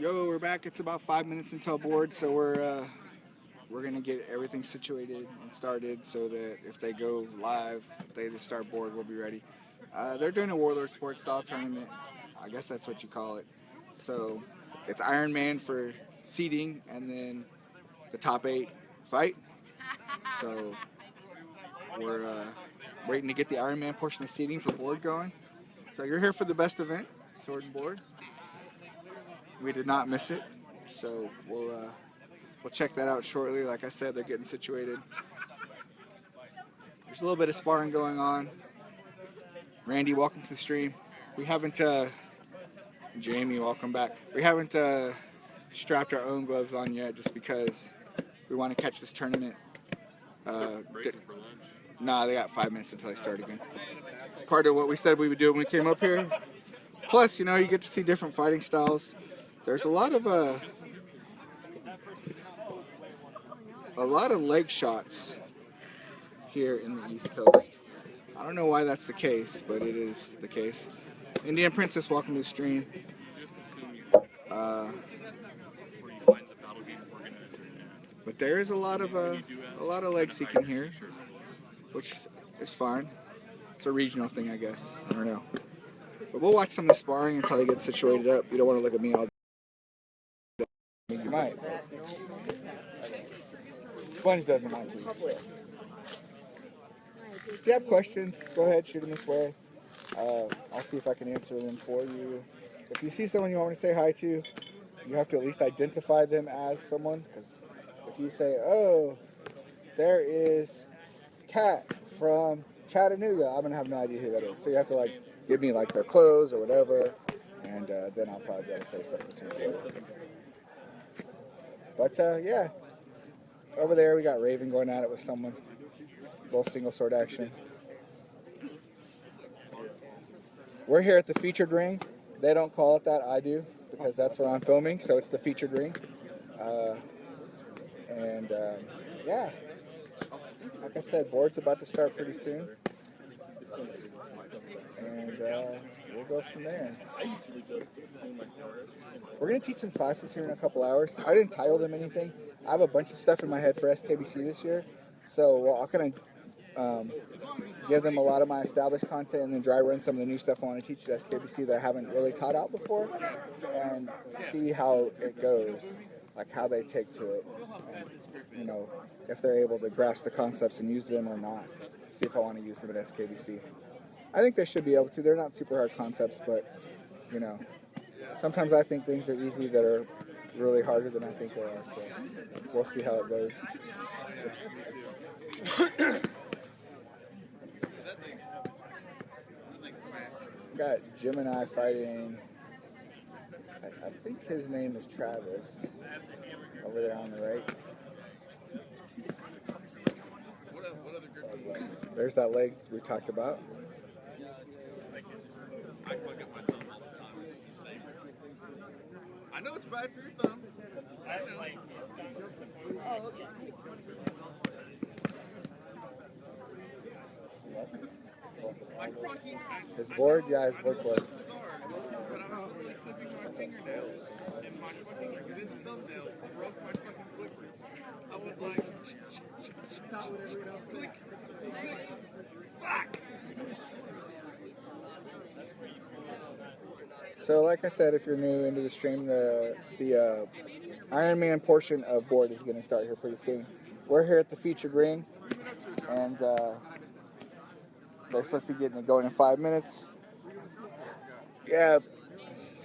Yo, we're back. It's about 5 minutes until board, so we're gonna get everything situated and started so that if they go live, if they just start board, we'll be ready. They're doing a Warlord Sports style tournament. I guess that's what you call it. So it's Iron Man for seeding, and then the top 8 fight. So we're waiting to get the Iron Man portion of seeding for board going. So you're here for the best event, Sword and Board. We did not miss it, so we'll check that out shortly. Like I said, they're getting situated. There's a little bit of sparring going on. Randy, welcome to the stream. We haven't, Jamie, welcome back. We haven't strapped our own gloves on yet, just because we want to catch this tournament. Nah, they got 5 minutes until they start again. Part of what we said we would do when we came up here. Plus, you get to see different fighting styles. There's a lot of leg shots here in the East Coast. I don't know why that's the case, but it is the case. Indian Princess, welcome to the stream. But there is a lot of leg seeking here, which is fine. It's a regional thing, I guess. I don't know. But we'll watch some of the sparring until they get situated up. You don't want to look at me all day. You might. Sponge doesn't want to. If you have questions, go ahead, shoot them this way. I'll see if I can answer them for you. If you see someone you want me to say hi to, you have to at least identify them as someone. Because if you say, oh, there is Kat from Chattanooga, I'm going to have no idea who that is. So you have to give me their clothes or whatever, and then I'll probably be able to say something to you. But yeah, over there we got Raven going at it with someone. A little single sword action. We're here at the featured ring. They don't call it that, I do, because that's where I'm filming, so it's the featured ring. Yeah, like I said, board's about to start pretty soon. And we'll go from there. We're going to teach some classes here in a couple hours. I didn't title them anything. I have a bunch of stuff in my head for SKBC this year. So I'll kind of give them a lot of my established content and then dry run some of the new stuff I want to teach at SKBC that I haven't really taught out before, and see how it goes, how they take to it, and, if they're able to grasp the concepts and use them or not. See if I want to use them at SKBC. I think they should be able to. They're not super hard concepts, but, sometimes I think things are easy that are really harder than I think they are, so we'll see how it goes. Got Gemini fighting, I think his name is Travis, over there on the right. There's that leg we talked about. I know it's bad for your thumb. I know. Oh, okay. His board? Yeah, his board's work. But I was really clipping my fingernails, and this thumbnail broke my fucking clippers. I was like, click, click, fuck! So, like I said, if you're new into the stream, the Iron Man portion of board is going to start here pretty soon. We're here at the featured ring, and they're supposed to be getting it going in 5 minutes. Yeah.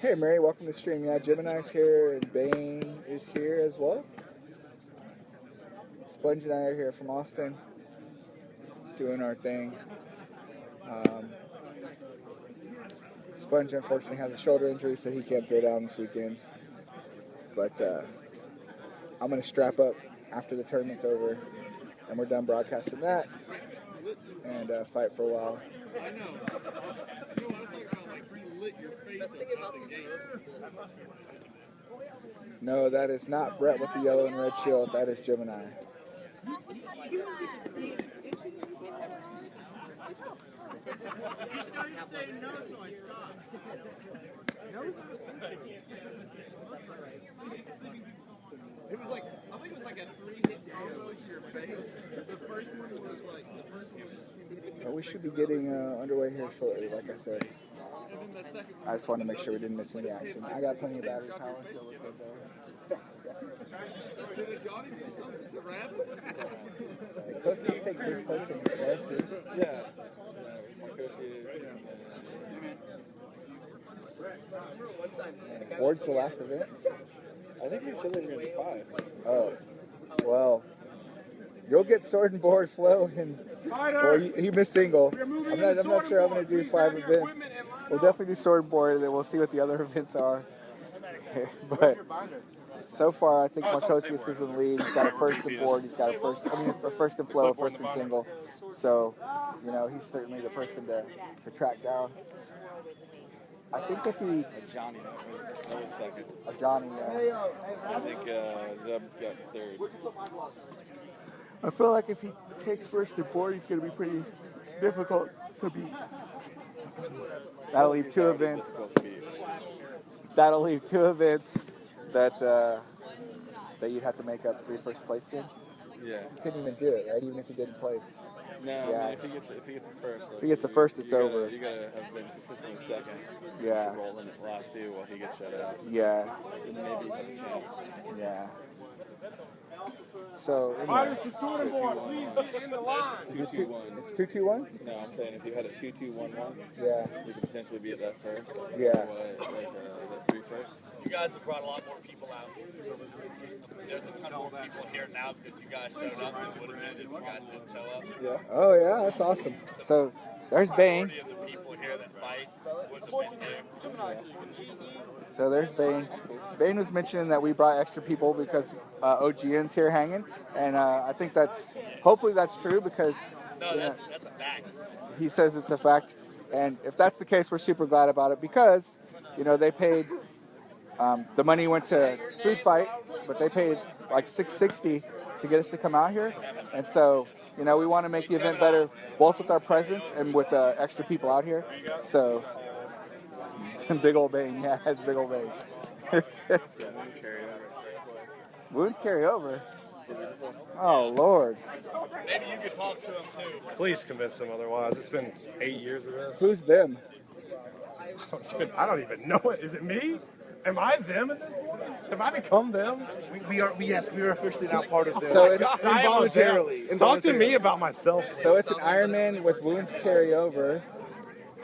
Hey, Mary, welcome to the stream. Yeah, Gemini's here, and Bane is here as well. Sponge and I are here from Austin, doing our thing. Sponge, unfortunately, has a shoulder injury, so he can't throw down this weekend. But I'm going to strap up after the tournament's over, and we're done broadcasting that, and fight for a while. I know. You know, I was like, you lit your face up the game. No, that is not Brett with the yellow and red shield. That is Gemini. You started saying no, so I stopped. we should be getting underway here shortly, like I said. I just wanted to make sure we didn't miss any action. I got plenty of battery power, so we're good there. Coaches take first place in the club, too. Yeah. My coach is. Ward's the last event? I think he said they were going to be 5. Oh, well, you'll get sword and board flow, and well, he missed single. I'm not sure I'm going to do 5 events. We'll definitely do sword and board, and then we'll see what the other events are. But so far, I think Markosius is in the lead. He's got a first in board. He's got a first in flow, a first in single. So, you know, he's certainly the person to track down. I think if he... Johnny, that was second. Johnny, yeah. I think Zeb got third. I feel like if he takes first in board, he's going to be pretty difficult to beat. That'll leave 2 events. That'll leave 2 events that you'd have to make up 3 first place in. Yeah. You couldn't even do it, right? Even if he didn't place. No, Yeah. I mean, if he gets a first. Like, If he gets the first, it's over. You gotta have been consistently second. Yeah. Roll in the last 2 while he gets shut out. Yeah. And maybe you have a chance. Yeah. So, Fighters to sword and board, please get in the line. 2-2-1. it's 2-2-1? No, I'm saying if you had a 2-2-1-1, Yeah. you could potentially be at that first. Yeah. That 3 first. You guys have brought a lot more people out. There's a ton more people here now because you guys showed up and would have been if you guys didn't show up. Yeah. Oh, yeah, that's awesome. So, there's Bane. Majority of the people here that fight wouldn't have been there. So there's Bane. Bane was mentioning that we brought extra people because OGN's here hanging, and I think hopefully that's true because No, that's a fact. he says it's a fact, and if that's the case, we're super glad about it because, you know, they paid, the money went to Food Fight, but they paid like $660 to get us to come out here, and so, you know, we want to make the event better both with our presence and with extra people out here. So, big old Bane, yeah, it's big old Bane. Wounds carry over. Oh Lord. Maybe you could talk to them too. Please convince them otherwise. It's been 8 years of this. Who's them? I don't even know it. Is it me? Am I them at this point? Have I become them? We are officially now part of the So it's involuntarily. Talk to me about myself. So it's an Ironman with wounds carry over.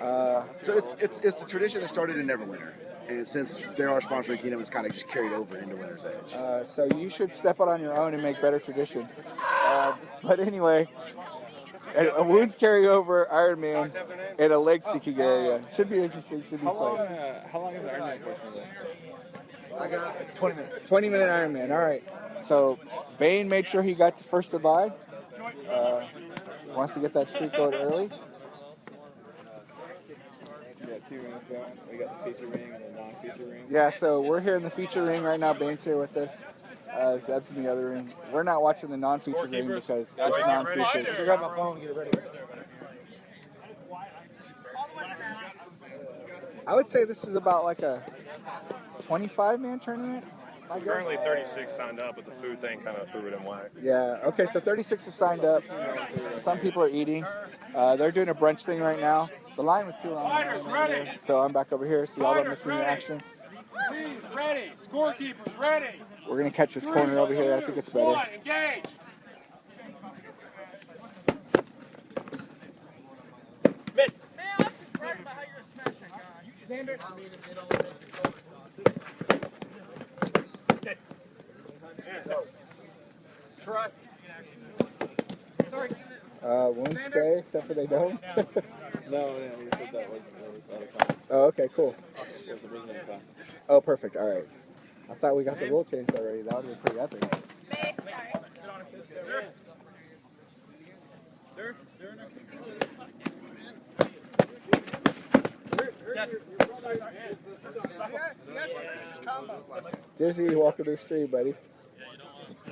So it's the tradition that started in Neverwinter, and since they're our sponsor, Kingdom, it's kind of just carried over into Winter's Edge. So you should step out on your own and make better traditions. But anyway, a wounds carry over Ironman in a leg seeking area. Should be interesting. Should be How fun. long is the Ironman portion of this? I got 20 minutes. 20-minute Ironman. All right. So Bane made sure he got to first to buy. Wants to get that streak going early. We got 2 rings going. We got the feature ring and the non-feature ring. Yeah, so we're here in the feature ring right now. Bane's here with us. Zeb's in the other ring. We're not watching the non-feature ring because it's non-featured. Grab my phone and get ready. I would say this is about like a 25-man tournament. Currently 36 signed up, but the food thing kind of threw it in whack. Yeah, okay, so 36 have signed up. Some people are eating. They're doing a brunch thing right now. The line was too long. So I'm back over here, so y'all don't miss any action. Please, ready. Scorekeepers, ready. We're going to catch this corner over here. I think it's better. Engage. Miss. Man, I was just bragging about how you're a smash that guy. Xander. Try. Sorry. Won't stay, except for they don't. No, yeah, we said that was out of time. Oh, okay, cool. There wasn't any time. Oh, perfect. All right. I thought we got the rule changed already. That would be pretty epic. Dizzy, welcome to the stream, buddy.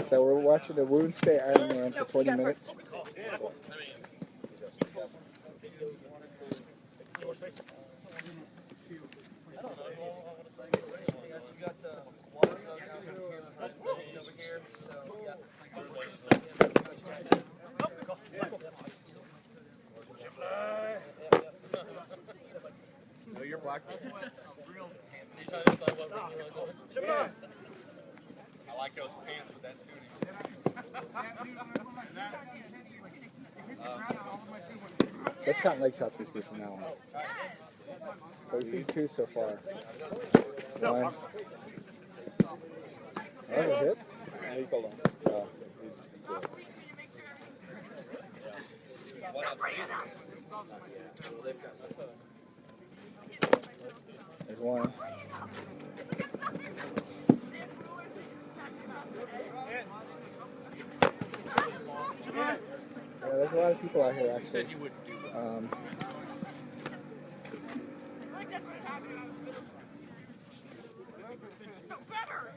So we're watching the Wound Stay Ironman for 20 minutes. We got water over here, so yeah. I like those pants with that tuning. Let's count leg shots we see from now on. So we've seen 2 so far. 1. Oh, a hit? Oh. What I'm saying. There's 1. Yeah, there's a lot of people out here actually. Said you wouldn't do that. So better.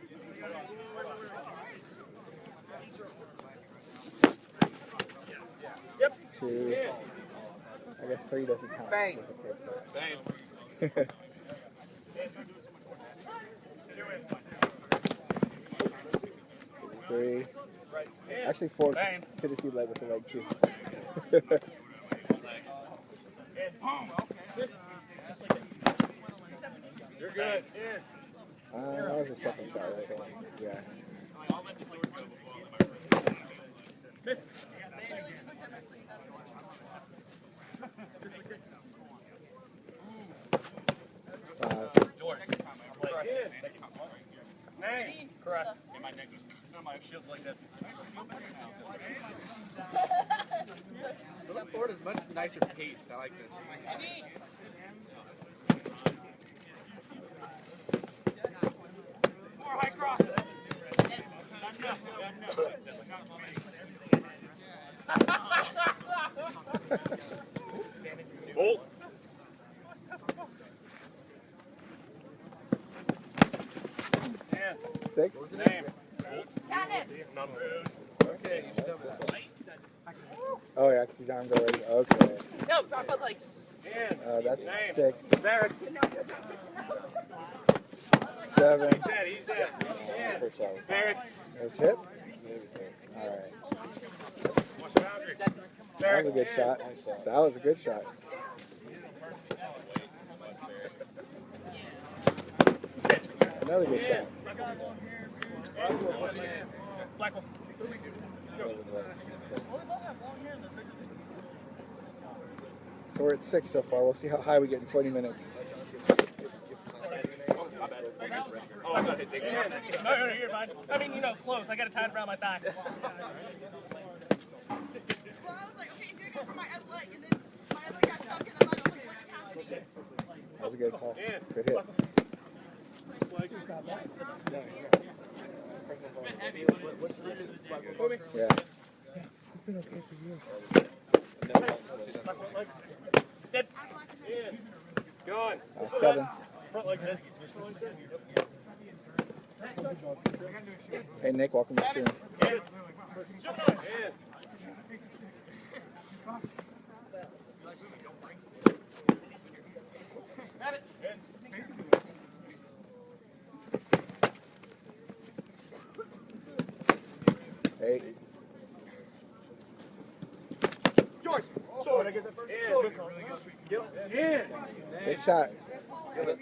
2. I guess 3 doesn't count. Bang. Bang. 3. Actually 4. Tennessee led with the leg too. You're good. That was a second shot right there. Yeah. Correct. My neck was, my shield like that. So that board is much nicer paced. I like this. More high cross. Bolt. 6. What's the name? Okay, you should have that. Oh yeah, because he's armed already. Okay. No, but like. That's 6. Barracks. 7. He's dead. First shot was Barracks. There's hit. Alright. That was a good shot. That was a good shot. Another good shot. So we're at 6 so far. We'll see how high we get in 20 minutes. Oh, I'm not hitting. No, you're fine. I mean, close. I got it tied around my thigh. Well, I was like, okay, doing it for my other leg, and then my other leg got stuck in the mud. I was like, what's happening? That was a good call. Good hit. Yeah. It's been okay for you. Dead. Going. 7. Hey Nick, welcome to the stream. Hey. George! Did I get that first? Yeah. Good shot. Can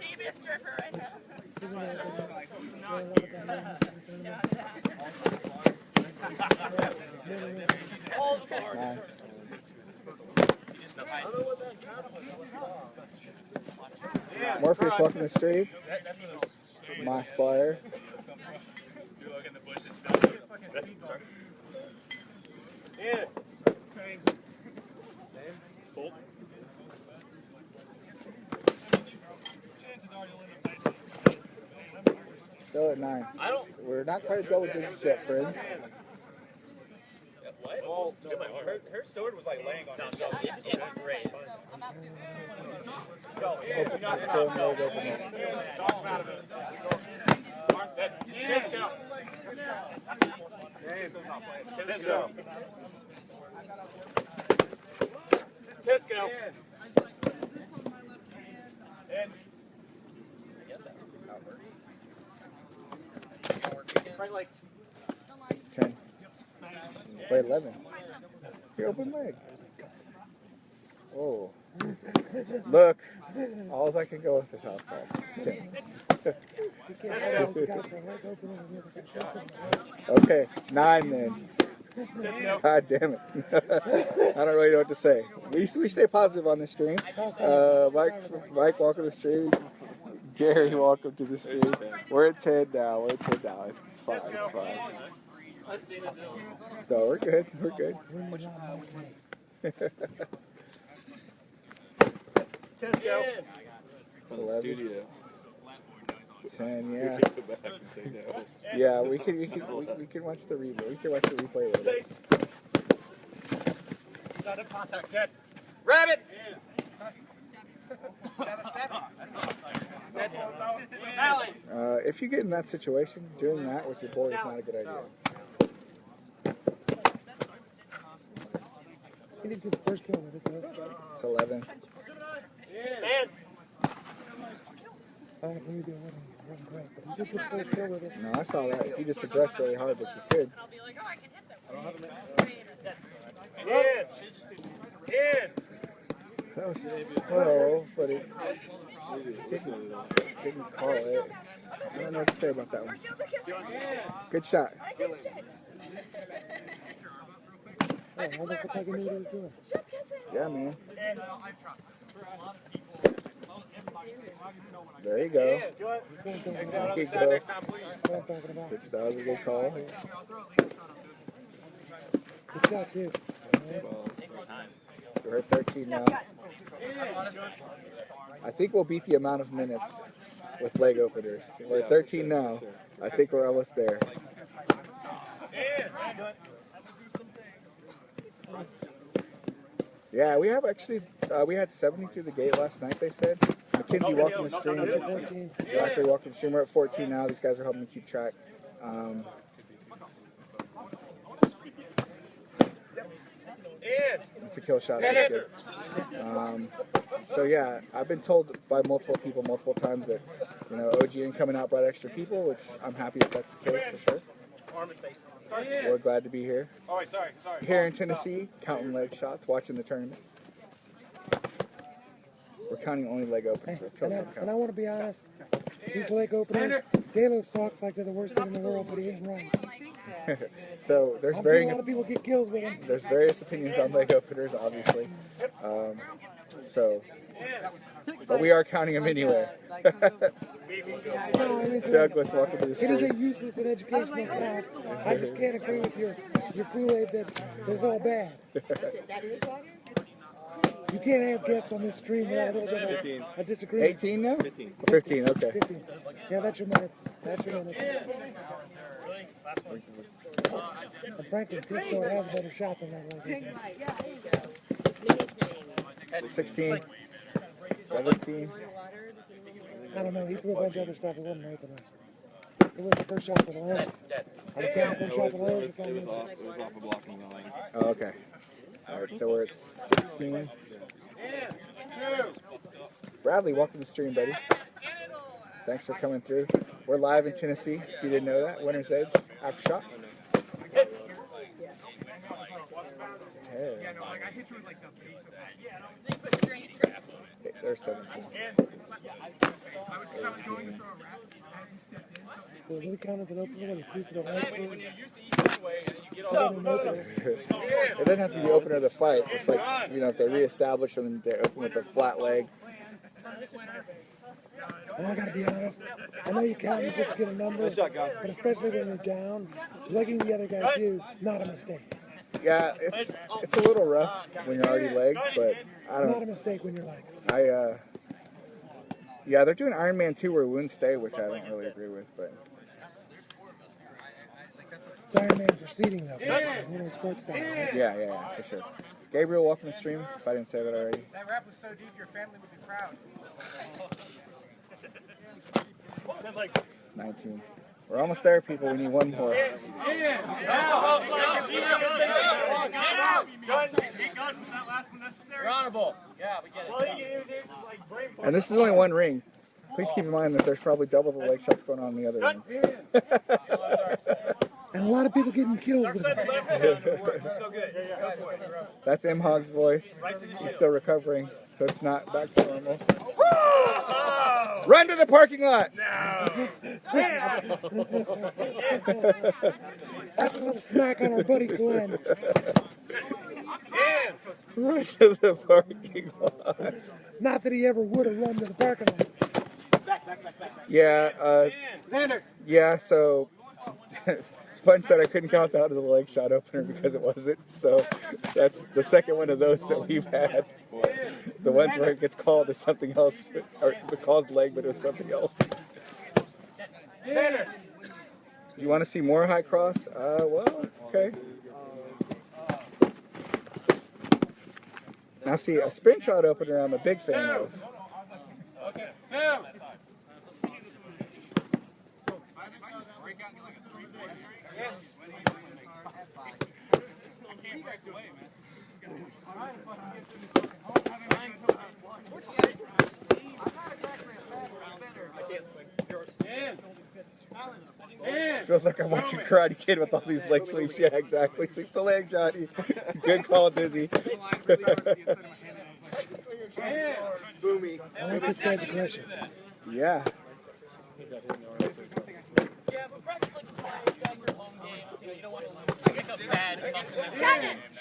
you be a stripper right now? All the boards. 9. Morpheus, welcome to the stream. My Spire. Yeah. Still at 9. We're not quite double digits yet, friends. What? Her sword was like laying on her shoulder. It was raised. Tisco. Tisco. Right, like 10. Play 11. Your open leg. Oh. Look. All I can go with is house call. 10. Okay, 9 then. God damn it. I don't really know what to say. We stay positive on the stream. Mike, welcome to the stream. Gary, welcome to the stream. We're at 10 now. It's fine. It's fine. No, we're good. We're good. Tesco. 11. 10, yeah. Go back and say no. Yeah, we can watch the replay. We can watch the replay later. Not in contact, Ted. Rabbit! If you get in that situation, doing that with your board is not a good idea. He didn't get the first kill with it, though. It's 11. Man. I don't know who you did, wasn't great, but he did get the first kill with it. No, I saw that. He just aggressed really hard, which is good. I'll be like, oh, I can hit them. In. That was close, but it didn't call it. I don't know what to say about that one. Good shot. Oh, I almost looked like I knew what he was doing. Yeah, man. There you go. There you go. That's what I'm talking about. That was a good call. Good shot, too. We're at 13 now. I think we'll beat the amount of minutes with leg openers. We're at 13 now. I think we're almost there. Yeah, we have actually, we had 70 through the gate last night, they said. Mackenzie, welcome to stream. Exactly, welcome to stream. We're at 14 now. These guys are helping me keep track. It's a kill shot. That's good. So yeah, I've been told by multiple people multiple times that, you know, OGN coming out brought extra people, which I'm happy if that's the case for sure. We're glad to be here. Here in Tennessee, counting leg shots, watching the tournament. We're counting only leg openers. And I want to be honest, these leg openers, Galo sucks like they're the worst thing in the world, but he ain't right. So there's I've seen a lot of people get kills with him. There's various opinions on leg openers, obviously. But we are counting them anyway. No, I mean, Douglas, welcome to the it stream. is a useless and educational fact. I just can't agree with your Kool-Aid that it's all bad. You can't have guests on this stream without a little bit of a disagreement. 18 now? 15, okay. 15. Yeah, that's your minutes. That's your minutes. And frankly, Disco has a better shot than that one. 16, 17. I don't know. He threw a bunch of other stuff. It wasn't right tonight. It was the first shot for the lane. I was saying the first shot for the lane. It was off a blocking line. Oh, okay. All right, so we're at 16. Bradley, welcome to the stream, buddy. Thanks for coming through. We're live in Tennessee, if you didn't know that. Winner's Edge, Aftershock. Hey. There's 17. So it really count as an opener when you threw for the leg? It doesn't have to be the opener of the fight. It's like, you know, if they reestablish them, they open with a flat leg. And I gotta be honest, I know you count just to get a number, but especially when you're down, legging the other guy too, not a mistake. Yeah, it's a little rough when you're already legged, but I don't It's not a mistake when you're legged. Yeah, they're doing Iron Man 2 where wounds stay, which I don't really agree with, but. It's Iron Man proceeding though, it's sports style, right? Yeah, for sure. Gabriel, welcome to stream, if I didn't say that already. That rap was so deep, your family would be proud. 19. We're almost there, people. We need one more. Honorable. And this is only one ring. Please keep in mind that there's probably double the leg shots going on in the other ring. And a lot of people getting killed with it. That's M Hog's voice. He's still recovering, so it's not back to normal. Run to the parking lot! That's a little smack on our buddy Glenn. Run to the parking lot. Not that he ever would have run to the parking lot. Yeah, yeah, so Sponge said I couldn't count that as a leg shot opener because it wasn't. So that's the second one of those that we've had. The ones where it gets called as something else, or it calls leg, but it was something else. You want to see more high cross? Well, okay. Now see, a spin shot opener I'm a big fan of. Feels like I'm watching Karate Kid with all these leg sweeps. Yeah, exactly. Sweep the leg, Johnny. Good call, Dizzy. Boomy. I like this guy's aggression. Yeah.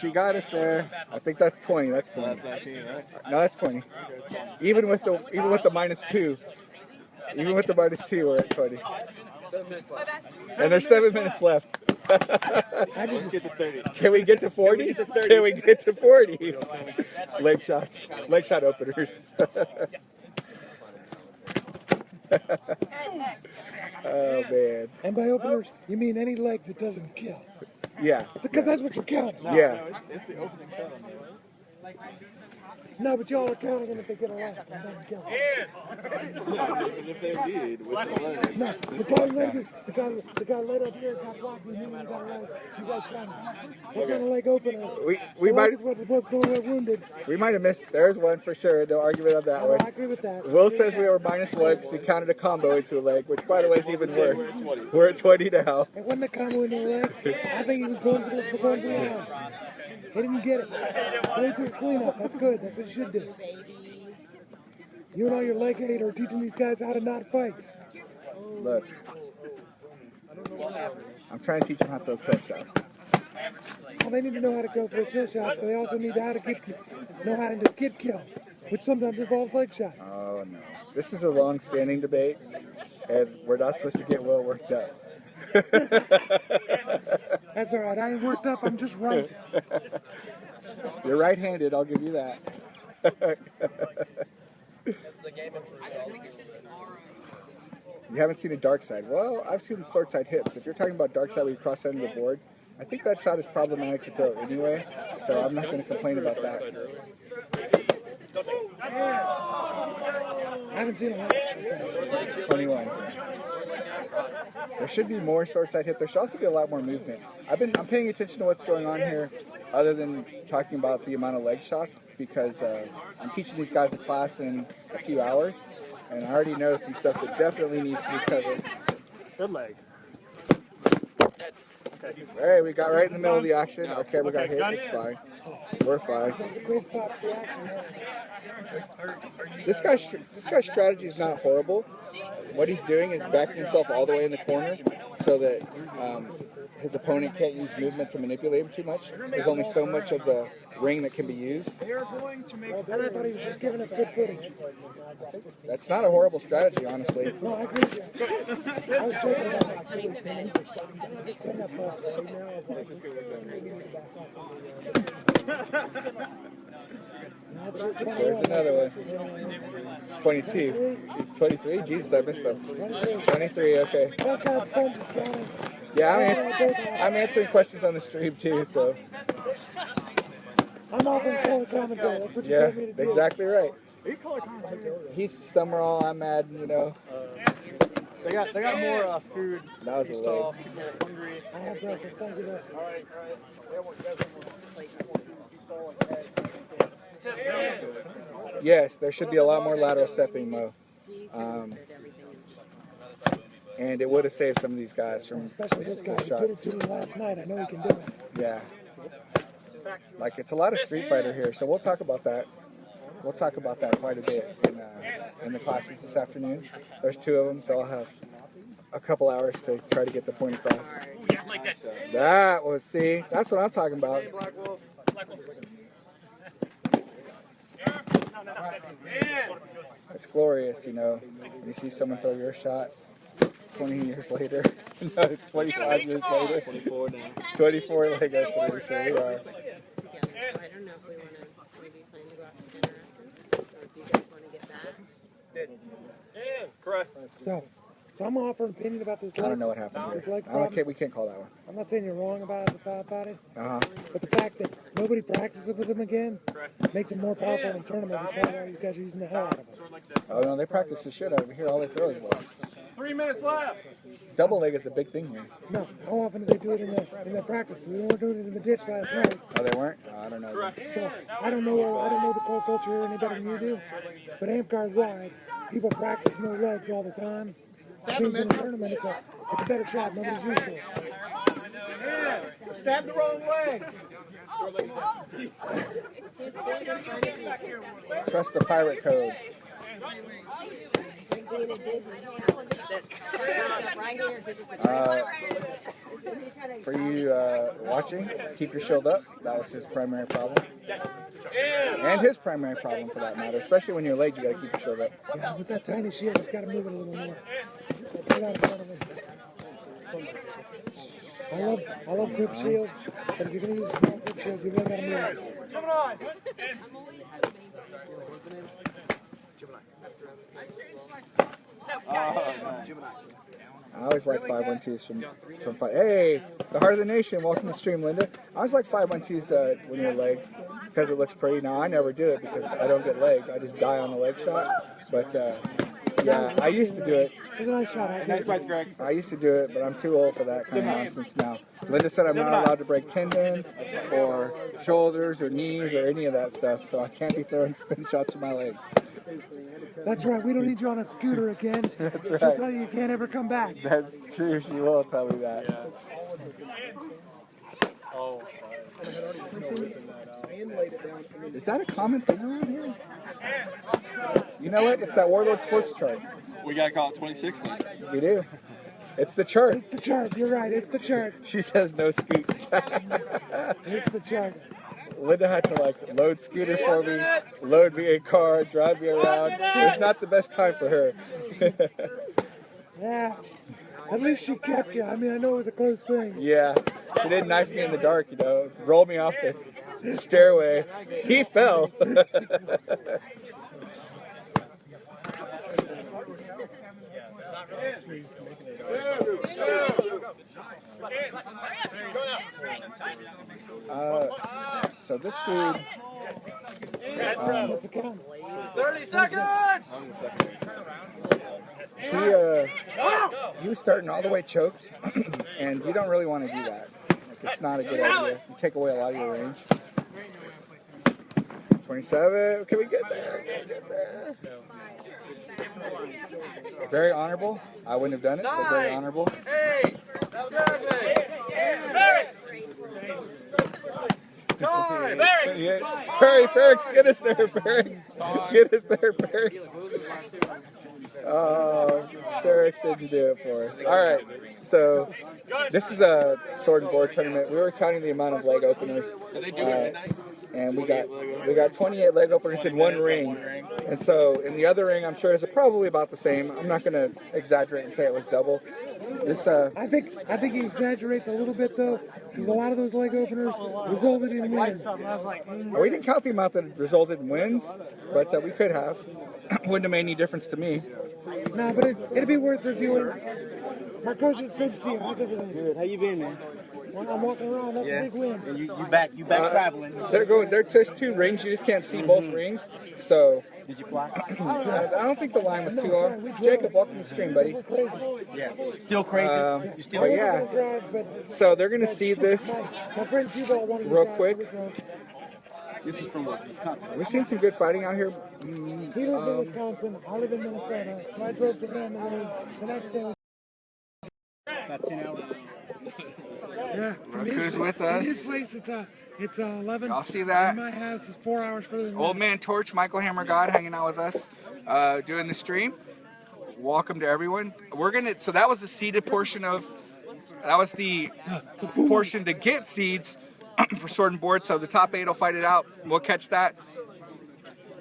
She got us there. I think that's 20. That's 20. That's 19, right? No, that's 20. Even with the -2. Even with the -2, we're at 20. And there's 7 minutes left. Let's get to 30. Can we get to 40? Can we get to 40? Leg shots. Leg shot openers. Oh, man. And by openers, you mean any leg that doesn't kill. Yeah. Because that's what you're counting. Yeah. No, it's the opening shot on the No, but y'all are counting them if they get a leg and doesn't kill. And if they lead with the leg, No, the guy led up here got blocked. You got a leg. You guys counted. What's on a leg opener? We might What's going on wounded? we might have missed. There's one for sure. No argument on that Oh, one. I agree with that. Will says we were -1 because we counted a combo into a leg, which by the way is even worse. We're at 20 now. It wasn't a combo in the leg. I think he was going for the arm. He didn't get it. So he took a cleanup. That's good. That's what you should do. You and all your leg hate are teaching these guys how to not fight. Look, I'm trying to teach them how to throw kill shots. Well, they need to know how to go for kill shots, but they also need know how to get kills, which sometimes involves leg shots. Oh no, this is a long-standing debate, and we're not supposed to get well worked up. That's all right. I ain't worked up. I'm just right. You're right-handed. I'll give you that. You haven't seen a dark side. Well, I've seen sword side hips. If you're talking about dark side where you cross under the board, I think that shot is problematic to throw anyway, so I'm not going to complain about that. I haven't seen a lot of shots. 21. There should be more sword side hip. There should also be a lot more movement. I'm paying attention to what's going on here, other than talking about the amount of leg shots, because I'm teaching these guys a class in a few hours, and I already know some stuff that definitely needs to be covered. Good leg. Hey, we got right in the middle of the action. Okay, we got hit. It's fine. We're fine. That's a great spot for the action. This guy's strategy is not horrible. What he's doing is backing himself all the way in the corner so that his opponent can't use movement to manipulate him too much. There's only so much of the ring that can be used. And I thought he was just giving us good footage. That's not a horrible strategy, honestly. No, I agree with you. I was checking it out. There's another one. 22. 23? Jesus, I missed them. 23, okay. That guy's phone just counting. Yeah, I'm answering questions on the stream too, so. I'm offering color commentary. That's what you Yeah, told me to do. exactly right. Are you color commentating? He's Stummerall, I'm mad, you know. They got more food. That was a leg. People are hungry. I have breakfast. Thank you, though. All right. Yes, there should be a lot more lateral stepping, Mo. and it would have saved some of these guys from Especially this guy. He shots. did it to me last night. I know he can do it. Yeah. Like, it's a lot of Street Fighter here, so we'll talk about that. We'll talk about that quite a bit in the classes this afternoon. There's 2 of them, so I'll have a couple hours to try to get the point across. That was, see, that's what I'm talking about. It's glorious, you know, when you see someone throw your shot 20 years later, 25 years later, 24 now. 24 like that, so we are. I don't know if we want to maybe plan to go out to dinner after, or if you guys want to get back. Correct. So I'm offering an opinion about this leg. I don't know what happened This here. leg I problem. don't, we can't call that one. I'm not saying you're wrong about it, Uh-huh. but the fact that nobody practices with him again makes him more powerful in the tournament. That's probably why these guys are using the hell out of him. Oh, no, they practice the shit out of it here. All they throw is legs. 3 minutes left. Double leg is a big thing here. No, how often do they do it in their practice? We weren't doing it in the ditch last night. Oh, they weren't? Oh, I don't know. So I don't know the core culture here any better than you do, but amtgard wide, people practice no legs all the time. It means in a tournament, it's a better shot. Nobody's used to it. Stab the wrong leg. Trust the pirate code. For you watching, keep your shield up. That was his primary problem. And his primary problem for that matter. Especially when you're late, you gotta keep your shield up. Yeah, with that tiny shield, just gotta move it a little more. Get out in front of it. I love group shields, but if you're gonna use small group shields, you really gotta move it. Coming on. I always like 5-1-2s from five. Hey, the heart of the nation. Welcome to the stream, Linda. I always like 5-1-2s when you're legged because it looks pretty. Now I never do it because I don't get legged. I just die on the leg shot. But yeah, I used to do it. It's a nice shot. Nice fights, Greg. I used to do it, but I'm too old for that kind of nonsense now. Linda said I'm not allowed to break tendons or shoulders or knees or any of that stuff, so I can't be throwing spin shots from my legs. That's right. We don't need you on a scooter again. That's She'll right. tell you can't ever come back. That's true. She will tell me that. Is that a common thing around here? You know what? It's that Warlord Sports chart. We gotta call it 26 then. We do. It's the chart. It's the chart. You're right. It's the chart. She says no scoots. It's the chart. Linda had to like load scooters for me, load me a car, drive me around. It was not the best time for her. Yeah. At least she kept you. I mean, I know it was a close thing. Yeah, she didn't knife me in the dark, you know, roll me off the stairway. He fell. So this dude, What's the count? 30 seconds! he was starting all the way choked, and you don't really want to do that. Like, it's not a good idea. You take away a lot of your range. 27. Can we get there? Can we get there? Very honorable. I wouldn't have done it, but very honorable. 8, 7, time! Perry, Ferrix, get us there, Ferrix. Get us there, Ferrix. Oh, Ferrix didn't do it for us. All right, so this is a sword and board tournament. We were counting the amount of leg openers, and we got 28 leg openers in one ring. And so in the other ring, I'm sure it's probably about the same. I'm not going to exaggerate and say it was double. This I think he exaggerates a little bit though, because a lot of those leg openers resulted in wins. we didn't count the amount that resulted in wins, but we could have. Wouldn't have made any difference to me. Nah, but it'd be worth reviewing. My coach, it's good to see you. How's everything? Good. How you been, man? When I'm walking around, that's a big win. And you back traveling. There's just 2 rings. You just can't see both rings. So Did you fly? I don't think the line was too long. Jacob, welcome to the stream, buddy. Yeah. Still crazy. You still But yeah, so they're gonna see this My friend T-Ball wanted to real drive, quick. so we drove. This is from Wisconsin. We've seen some good fighting out here. He lives in Wisconsin. I live in Minnesota. So I drove to him, and then the next day About 10 hours. Yeah. Roku's with In us. his place, it's 11. Y'all see that? In my house, it's 4 hours further than Old that. Man Torch, Michael Hammer God, hanging out with us, doing the stream. Welcome to everyone. So that was the seeded portion of, that was the portion to get seeds for Sword and Board. So the top 8 will fight it out. We'll catch that.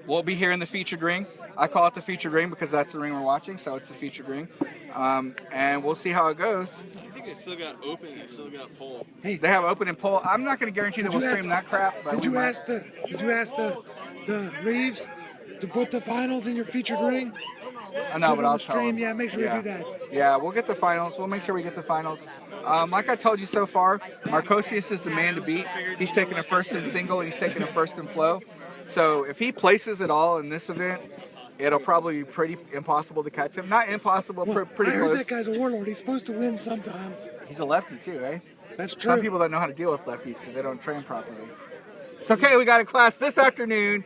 We'll be here in the featured ring. I call it the featured ring because that's the ring we're watching, so it's the featured ring. And we'll see how it goes. I think they still got open and they still got pull. Hey, They have open and pull. I'm not going to guarantee that we'll stream that crap, but Did we you might. ask the Reeves to put the finals in your featured ring? I know, Put but it on I'll the tell stream. them. Yeah, make sure you do that. Yeah, we'll get the finals. We'll make sure we get the finals. Like I told you so far, Marcosius is the man to beat. He's taking a first in single and he's taking a first in flow. So if he places it all in this event, it'll probably be pretty impossible to catch him. Not impossible, pretty I heard close. that guy's a warlord. He's supposed to win sometimes. He's a lefty too, eh? That's true. Some people don't know how to deal with lefties because they don't train properly. It's okay, we got a class this afternoon.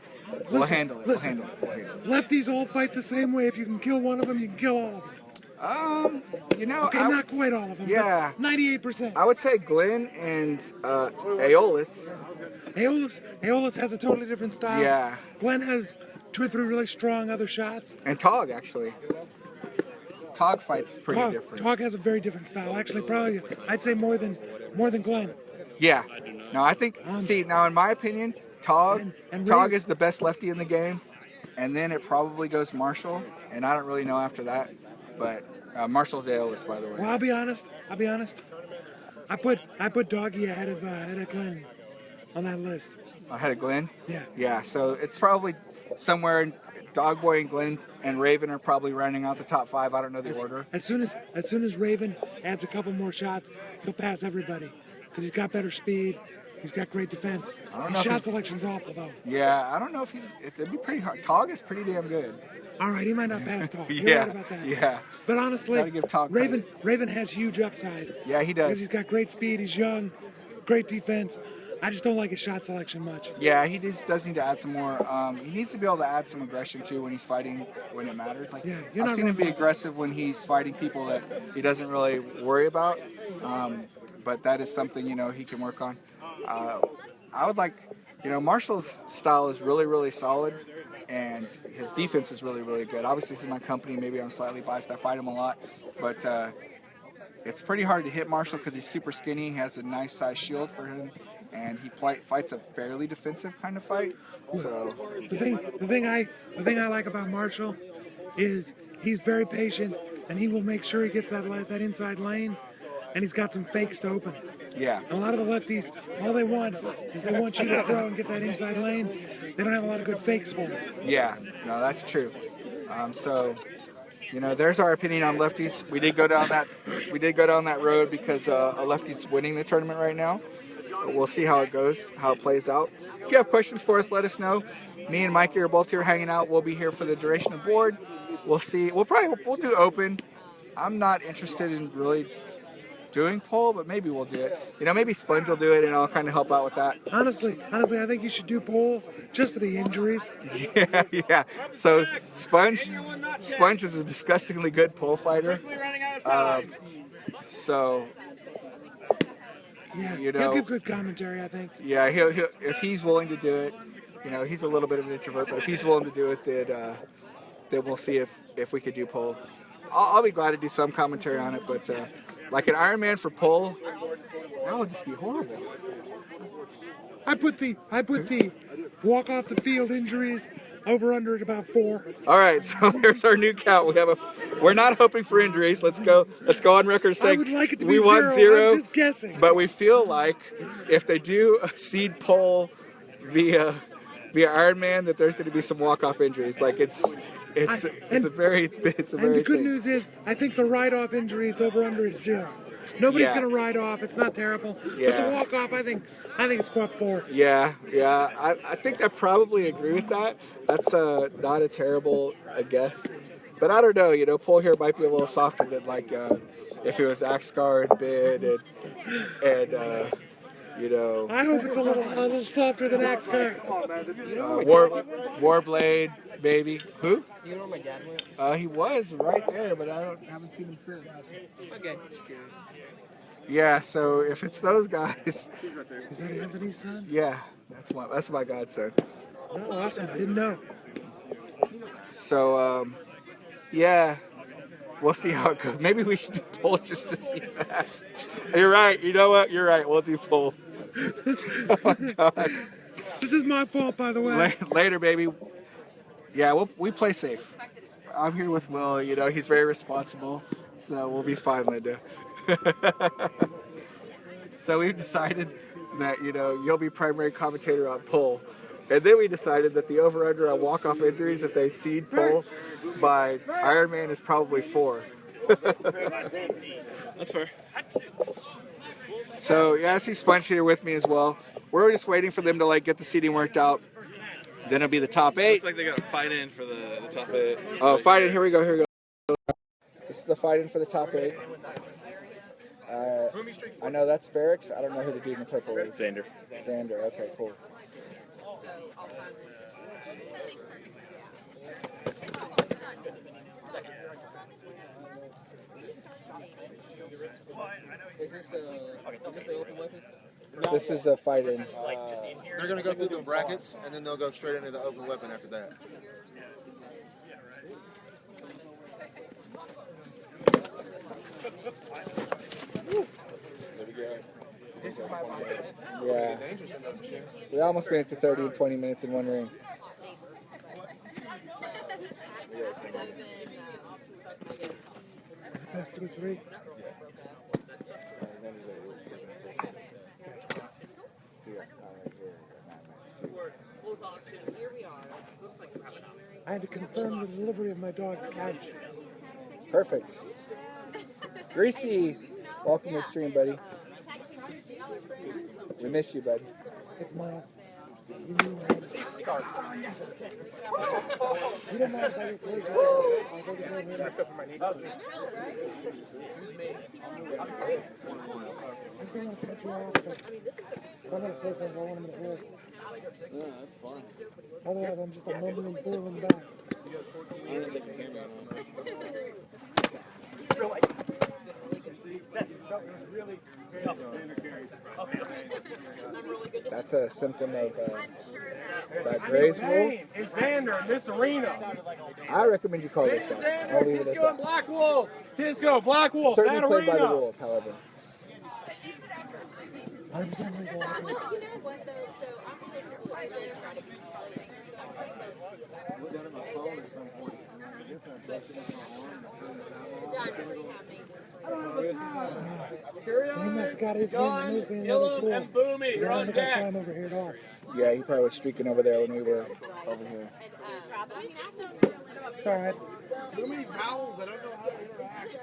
We'll handle it. We'll handle it. We'll handle it. Lefties all fight the same way. If you can kill one of them, you can kill all of them. You know, Okay, not quite all of them. yeah. But 98%. I would say Glenn and Aeolus. Aeolus has a totally different style. Yeah. Glenn has 2 or 3 really strong other shots. And Tog, actually. Tog fights pretty different. Tog has a very different style. Actually, probably I'd say more than Glenn. Yeah. No, I think, see, now in my opinion, Tog and Tog Ray- is the best lefty in the game. And then it probably goes Marshall. And I don't really know after that. But Marshall's Aeolus, by the way. Well, I'll be honest. I put Doggy ahead of Glenn on that list. Ahead of Glenn? Yeah. Yeah, so it's probably somewhere in Dogboy and Glenn and Raven are probably running out the top 5. I don't know the order. As soon as Raven adds a couple more shots, he'll pass everybody because he's got better speed. He's got great defense. I don't His know if shot he's- selection's awful though. Yeah, I don't know if it'd be pretty hard. Tog is pretty damn good. All right, he might not pass Tog. You're Yeah, right about that. yeah. But honestly, Gotta give Tog Raven has huge upside. Yeah, he Because does. he's got great speed. He's young, great defense. I just don't like his shot selection much. Yeah, he just does need to add some more. He needs to be able to add some aggression too when he's fighting when it matters. Like Yeah, you're I've not seen him wrong. be aggressive when he's fighting people that he doesn't really worry about. But that is something he can work on. I would like, Marshall's style is really, really solid, and his defense is really, really good. Obviously, this is my company. Maybe I'm slightly biased. I fight him a lot, but it's pretty hard to hit Marshall because he's super skinny. He has a nice size shield for him, and he fights a fairly defensive kind of fight. So The thing I like about Marshall is he's very patient and he will make sure he gets that inside lane, and he's got some fakes to open it. yeah, A lot of the lefties, all they want is they want you to throw and get that inside lane. They don't have a lot of good fakes for it. yeah, no, that's true. So there's our opinion on lefties. We did go down that road because a lefty's winning the tournament right now. We'll see how it goes, how it plays out. If you have questions for us, let us know. Me and Mikey are both here hanging out. We'll be here for the duration of board. We'll see. We'll do open. I'm not interested in really doing poll, but maybe we'll do it. Maybe Sponge will do it, and I'll kind of help out with that. Honestly, I think you should do poll just for the injuries. Yeah. So Sponge is a disgustingly good pole fighter. So Yeah, You he'll know- give good commentary, I think. yeah, he'll if he's willing to do it. He's a little bit of an introvert, but if he's willing to do it, then we'll see if we could do poll. I'll be glad to do some commentary on it, but like an Iron Man for poll, that would just be horrible. I put the walk off the field injuries over under at about 4. All right, so there's our new count. We're not hoping for injuries. Let's go on record saying I would like it to we be want 0. 0. I'm just guessing. But we feel like if they do a seed poll via Iron Man, that there's going to be some walk-off injuries. Like it's a very And the good thing. news is, I think the ride-off injuries over under is 0. Nobody's Yeah. going to ride off. It's not terrible. But Yeah. the walk-off, I think it's about 4. Yeah. I think I probably agree with that. That's not a terrible guess. But I don't know. Poll here might be a little softer than like if it was Axgard, Bid, and you know, I hope it's a little softer than Axe Guard. Warblade, baby. Who? You know where my dad went? He was right there, but haven't seen him since. Okay, just curious. Yeah, so if it's those guys, Is that Anthony's son? yeah, that's my godson. Oh, awesome. I didn't know. So yeah, we'll see how it goes. Maybe we should do poll just to see that. You're right. You know what? You're right. We'll do poll. Oh my God. This is my fault, by the way. Later, baby. Yeah, we play safe. I'm here with Will. You know, he's very responsible, so we'll be fine, Linda. So we decided that, you know, you'll be primary commentator on poll. And then we decided that the over-under on walk-off injuries, if they seed poll by Iron Man, is probably 4. That's fair. So, yeah, I see Sponge here with me as well. We're just waiting for them to, like, get the seating worked out. Then it'll be the top 8. Looks like they got a fight in for the top 8. Oh, fight in. Here we go. This is the fight in for the top 8. I know that's Ferrix. I don't know who the dude in the purple is. Xander. Okay, cool. Is this the open weapons? This is a fight in. They're going to go through the brackets, and then they'll go straight into the open weapon after that. Yeah. We almost made it to 30 and 20 minutes in one ring. Best of 3. I had to confirm the delivery of my dog's couch. Perfect. Greasy, welcome to the stream, buddy. We miss you, buddy. It's my... You don't mind if I get close? I'll go to bed. I'm going to cut you off, but if I'm going to say something, I want him to hear. Yeah, that's fine. Otherwise, I'm just a mumbling fool in the back. That's a symptom of that Gray's rule. It's Xander in this arena. I recommend you call this shot. I'll leave it at Tisco and that. Black Wolf. Tisco, Black Wolf. Certainly That played by the arena. rules, however. 100% legal. He must have got his ring and knows me another pool. And Boomy, you're I on don't think I saw deck. him over here at all. Yeah, he probably was streaking over there when we were over here. It's all right. Too many vowels, I don't know how to interact.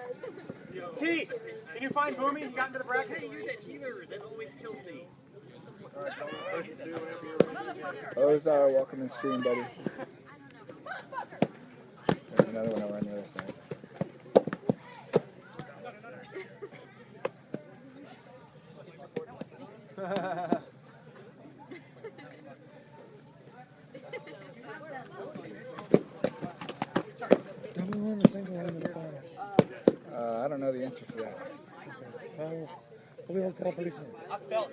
T, can you find Boomy? He got into the bracket. You're that healer that always kills me. Ozar, welcome to the stream, buddy. There's another one over on the other side. Double one or single one in the finals? I don't know the answer to that. We will tell pretty soon. No,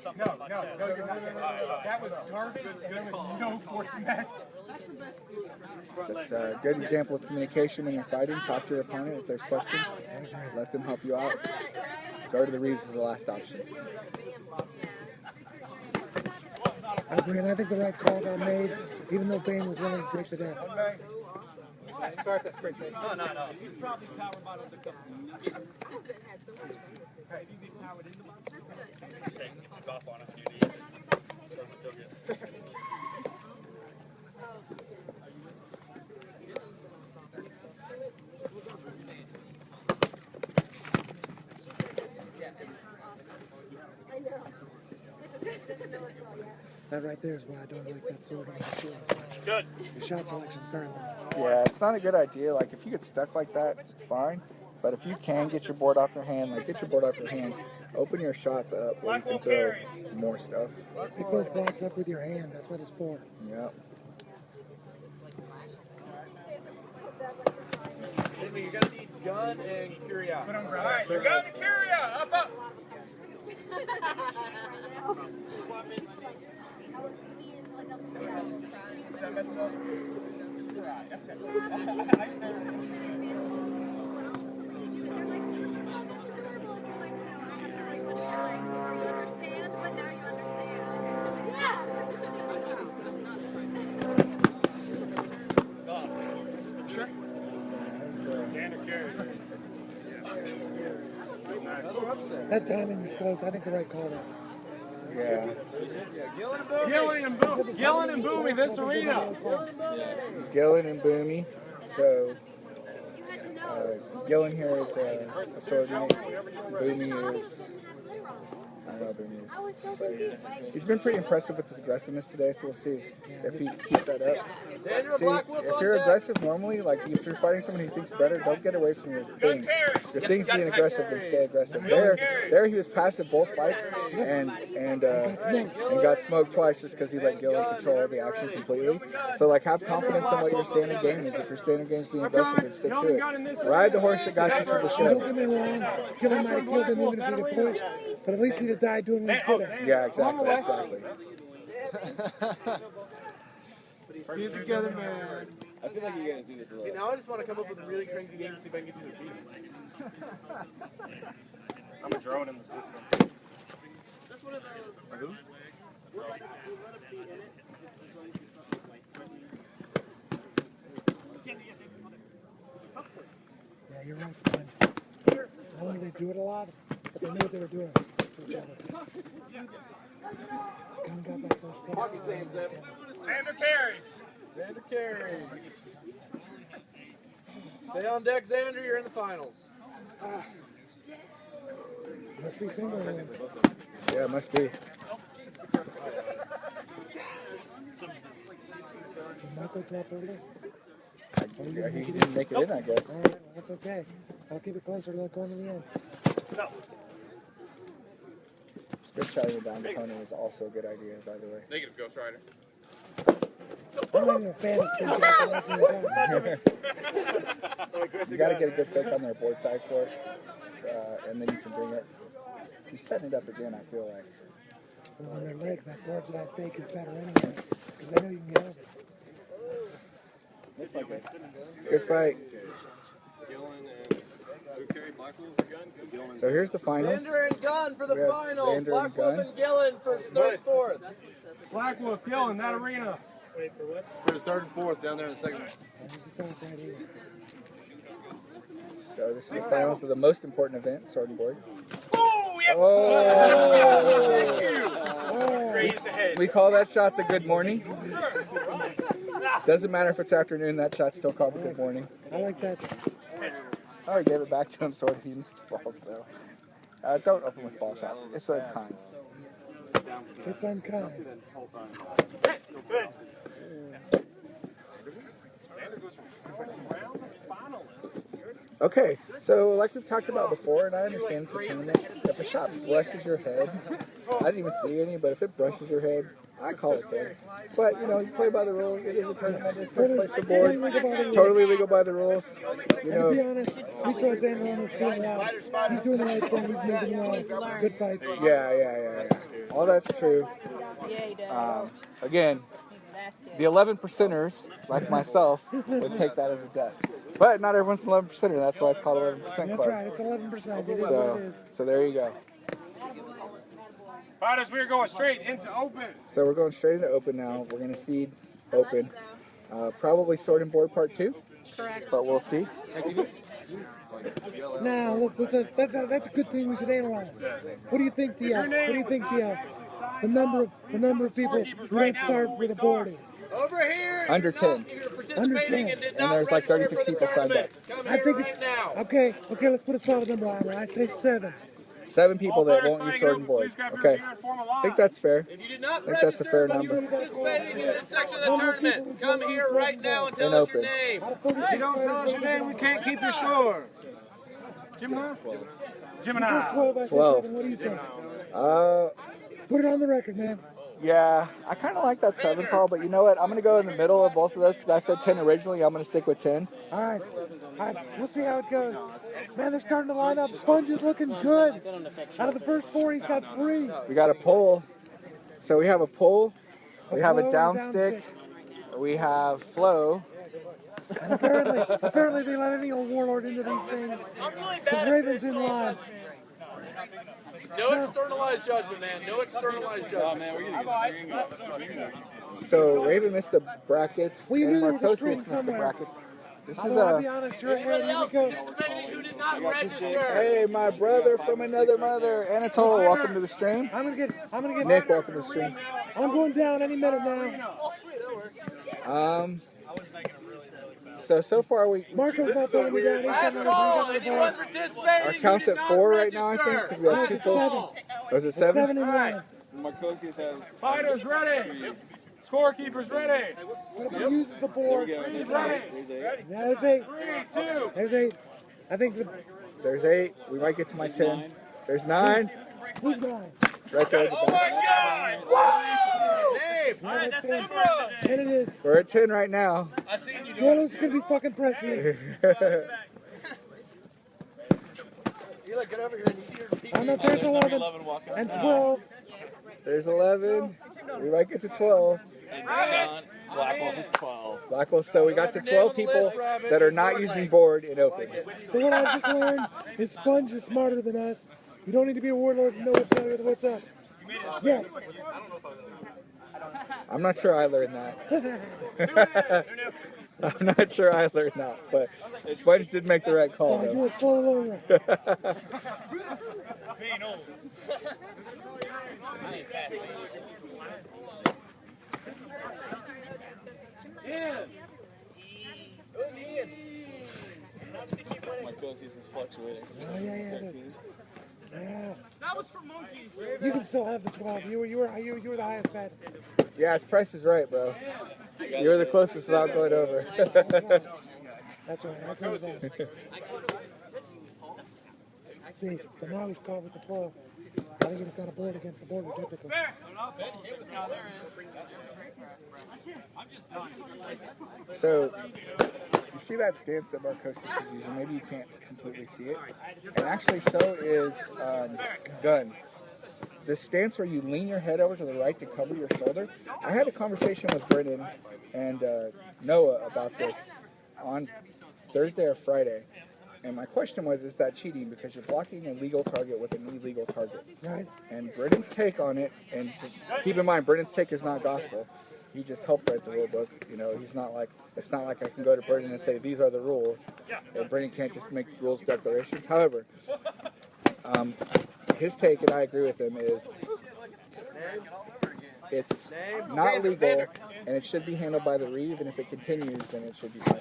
that was garbage, and there was no forcing that. That's a good example of communication when you're fighting. Talk to your opponent if there's questions. Let them help you out. Go to the Reeves is the last option. I agree, and I think the right call got made, even though Bane was willing to break the death. Sorry if that's great. No. You probably power bottomed a couple. Take off on it if you need. That right there is why I don't like that sword on the shield. Good. The shot selection's very low. Yeah, it's not a good idea. Like, if you get stuck like that, it's fine. But if you can get your board off your hand, like get your board off your hand, open your shots up where you can throw more stuff. Pick those blocks up with your hand. That's what it's for. Yep. You're gonna need gun and Curia. All right, you got the Curia. Up. Understand, but now you understand. Sure. That timing was close. I think the right call there. Yeah. Gillen and Boomy, this arena. Gillen and Boomy. So, Gillen here is a sword mate. Boomy is, I don't know what Boomy is. But he's been pretty impressive with his aggressiveness today, so we'll see if he keeps that up. See, if you're aggressive normally, like if you're fighting someone who thinks better, don't get away from your thing. If your thing's being aggressive, then stay aggressive. There he was passive both fights and got smoked twice just because he let Gillen control the action completely. So like have confidence in what your standard game is. If your standard game is being aggressive, then stick to it. Ride the horse that got you for the show. Don't get me wrong. Gillen might have killed him even if he'd have pushed, but at least he'd have died doing what he's good at. Yeah, exactly. Keep it together, man. I feel like you guys do this a lot. Now I just want to come up with a really crazy game and see if I can get you to beat it. I'm a drone in the system. That's one of those. Yeah, you're right, it's fine. I don't think they do it a lot, but they knew what they were doing. Gun got that first play. Pocket stands up. Xander carries. Xander carries. Stay on deck, Xander. You're in the finals. Must be single then. Yeah, it must be. Did Michael drop early? He didn't make it in, I guess. All right, well, that's okay. I'll keep it closer to going to the end. Spin shotting the down opponent is also a good idea, by the way. Negative, Ghost Rider. I'm not even a fan of spin shots. I'm not gonna die. You got to get a good fake on their board side for it, and then you can bring it. He's setting it up again, I feel like. Well, on their legs, that glove that I fake is better anyway, because they know you can get over. Good fight. So here's the finals. Xander and Gunn for the We have finals. Xander and Black Wolf Gunn. and Gillen for third and fourth. Black Wolf, Gillen, that arena. For his third and fourth down there in the second. This is the third right here. So this is the finals of the most important event, sword and board. Oh! Raise the head. We call that shot the good morning. Doesn't matter if it's afternoon, that shot's still called the good morning. I like that. I already gave it back to him, so he missed the balls, though. Don't open with ball shots. It's unkind. It's unkind. Okay, so like we've talked about before, and I understand it's a tournament, if a shot brushes your head, I didn't even see any, but if it brushes your head, I call it fair. But, you know, you play by the rules. It is a tournament. It's first place for board. Totally legal by the rules. You And to be know, honest, we saw Xander on his field out. He's doing the right thing. He's making good fights. yeah. All that's true. Again, the 11%ers, like myself, would take that as a debt. But not everyone's an 11%er. That's why it's called 11% That's club. right. It's 11%. It is what it is. So there you go. Fighters, we're going straight into open. So we're going straight into open now. We're going to seed open. Probably sword and board part 2. Correct. But we'll see. Now, look, that's a good thing we should analyze. What do you think the number of people who don't start with a board is? Over here. Under 10. Under 10. And there's like 36 people signed up. I think it's okay. Let's put a solid number on it. I say 7. 7 people that won't use sword and board. Okay. I think that's fair. If you did not I think that's a fair register, number. participating in this section of the tournament, come here right now and tell us your name. If you don't tell us your name, we can't keep your score. Gemini? This is Gemini. 12, I said 12. 7. What do you think? Uh, Put it on the record, man. yeah, I kind of like that 7 call, but you know what? I'm going to go in the middle of both of those because I said 10 originally. I'm going to stick with 10. All right. We'll see how it goes. Man, they're starting to line up. Sponge is looking good. Out of the first 4, he's got 3. We got a pull. So we have a pull. We have a pull down and a stick. We have flow. And apparently they let any old warlord into these things. The Raven's in line. No externalized judgment, man. No externalized judgment. So Raven missed the brackets. Well, you and knew there was a Marcosius string missed the somewhere. brackets. This is Although, I'll be a... honest, you're ahead. Here we go. Who did not register? Hey, my brother from another mother. Anatole, welcome to the stream. I'm gonna get. Nick, welcome to the stream. I'm going down any minute now. So far Marco's not throwing me down. He's Last got call. another Anyone board. participating? our count's who at did 4 not right now, I think, register? because we have 2 It's pulls. 7. Was it It's 7? 7 and 1. Marcosius has. Fighters ready. Scorekeepers ready. Whoever uses the board. Three's ready. There's 8. 3, 2. There's 8. I think There's 8. We might get to my 10. There's 9. who's 9? Right there. Oh my God! Name. Yeah, that's 10 it is. We're at 10 right now. I seen you do Yellow's gonna be fucking pressing. I'm not. There's 11 and 12. There's 11. We might get to 12. Blackwell is 12. Blackwell, so we got to 12 people that are not using board in open. So what I just learned is Sponge is smarter than us. You don't need to be a warlord to know what's up. Yeah. I'm not sure I learned that. I'm not sure I learned that, but Sponge did make the right call, Oh, you're though. a slow learner. Marcosius is fluctuating. Oh, yeah. Yeah. That was for monkeys. You can still have the 12. You were the highest best. Yeah, his price is right, bro. You were the closest without going over. That's right. I agree with that. See, but now he's caught with the 12. I think he's got a board against the border typically. So, you see that stance that Marcosius is using? Maybe you can't completely see it. And actually, so is Gun. The stance where you lean your head over to the right to cover your shoulder. I had a conversation with Brennan and Noah about this on Thursday or Friday. And my question was, is that cheating? Because you're blocking a legal target with an illegal target. Right. And Brennan's take on it, and keep in mind, Brennan's take is not gospel. He just helped write the rule book. You know, he's not like, it's not like I can go to Brennan and say, these are the rules. And Brennan can't just make rules declarations. However, his take, and I agree with him, is it's not legal, and it should be handled by the Reeve, and if it continues, then it should be fine.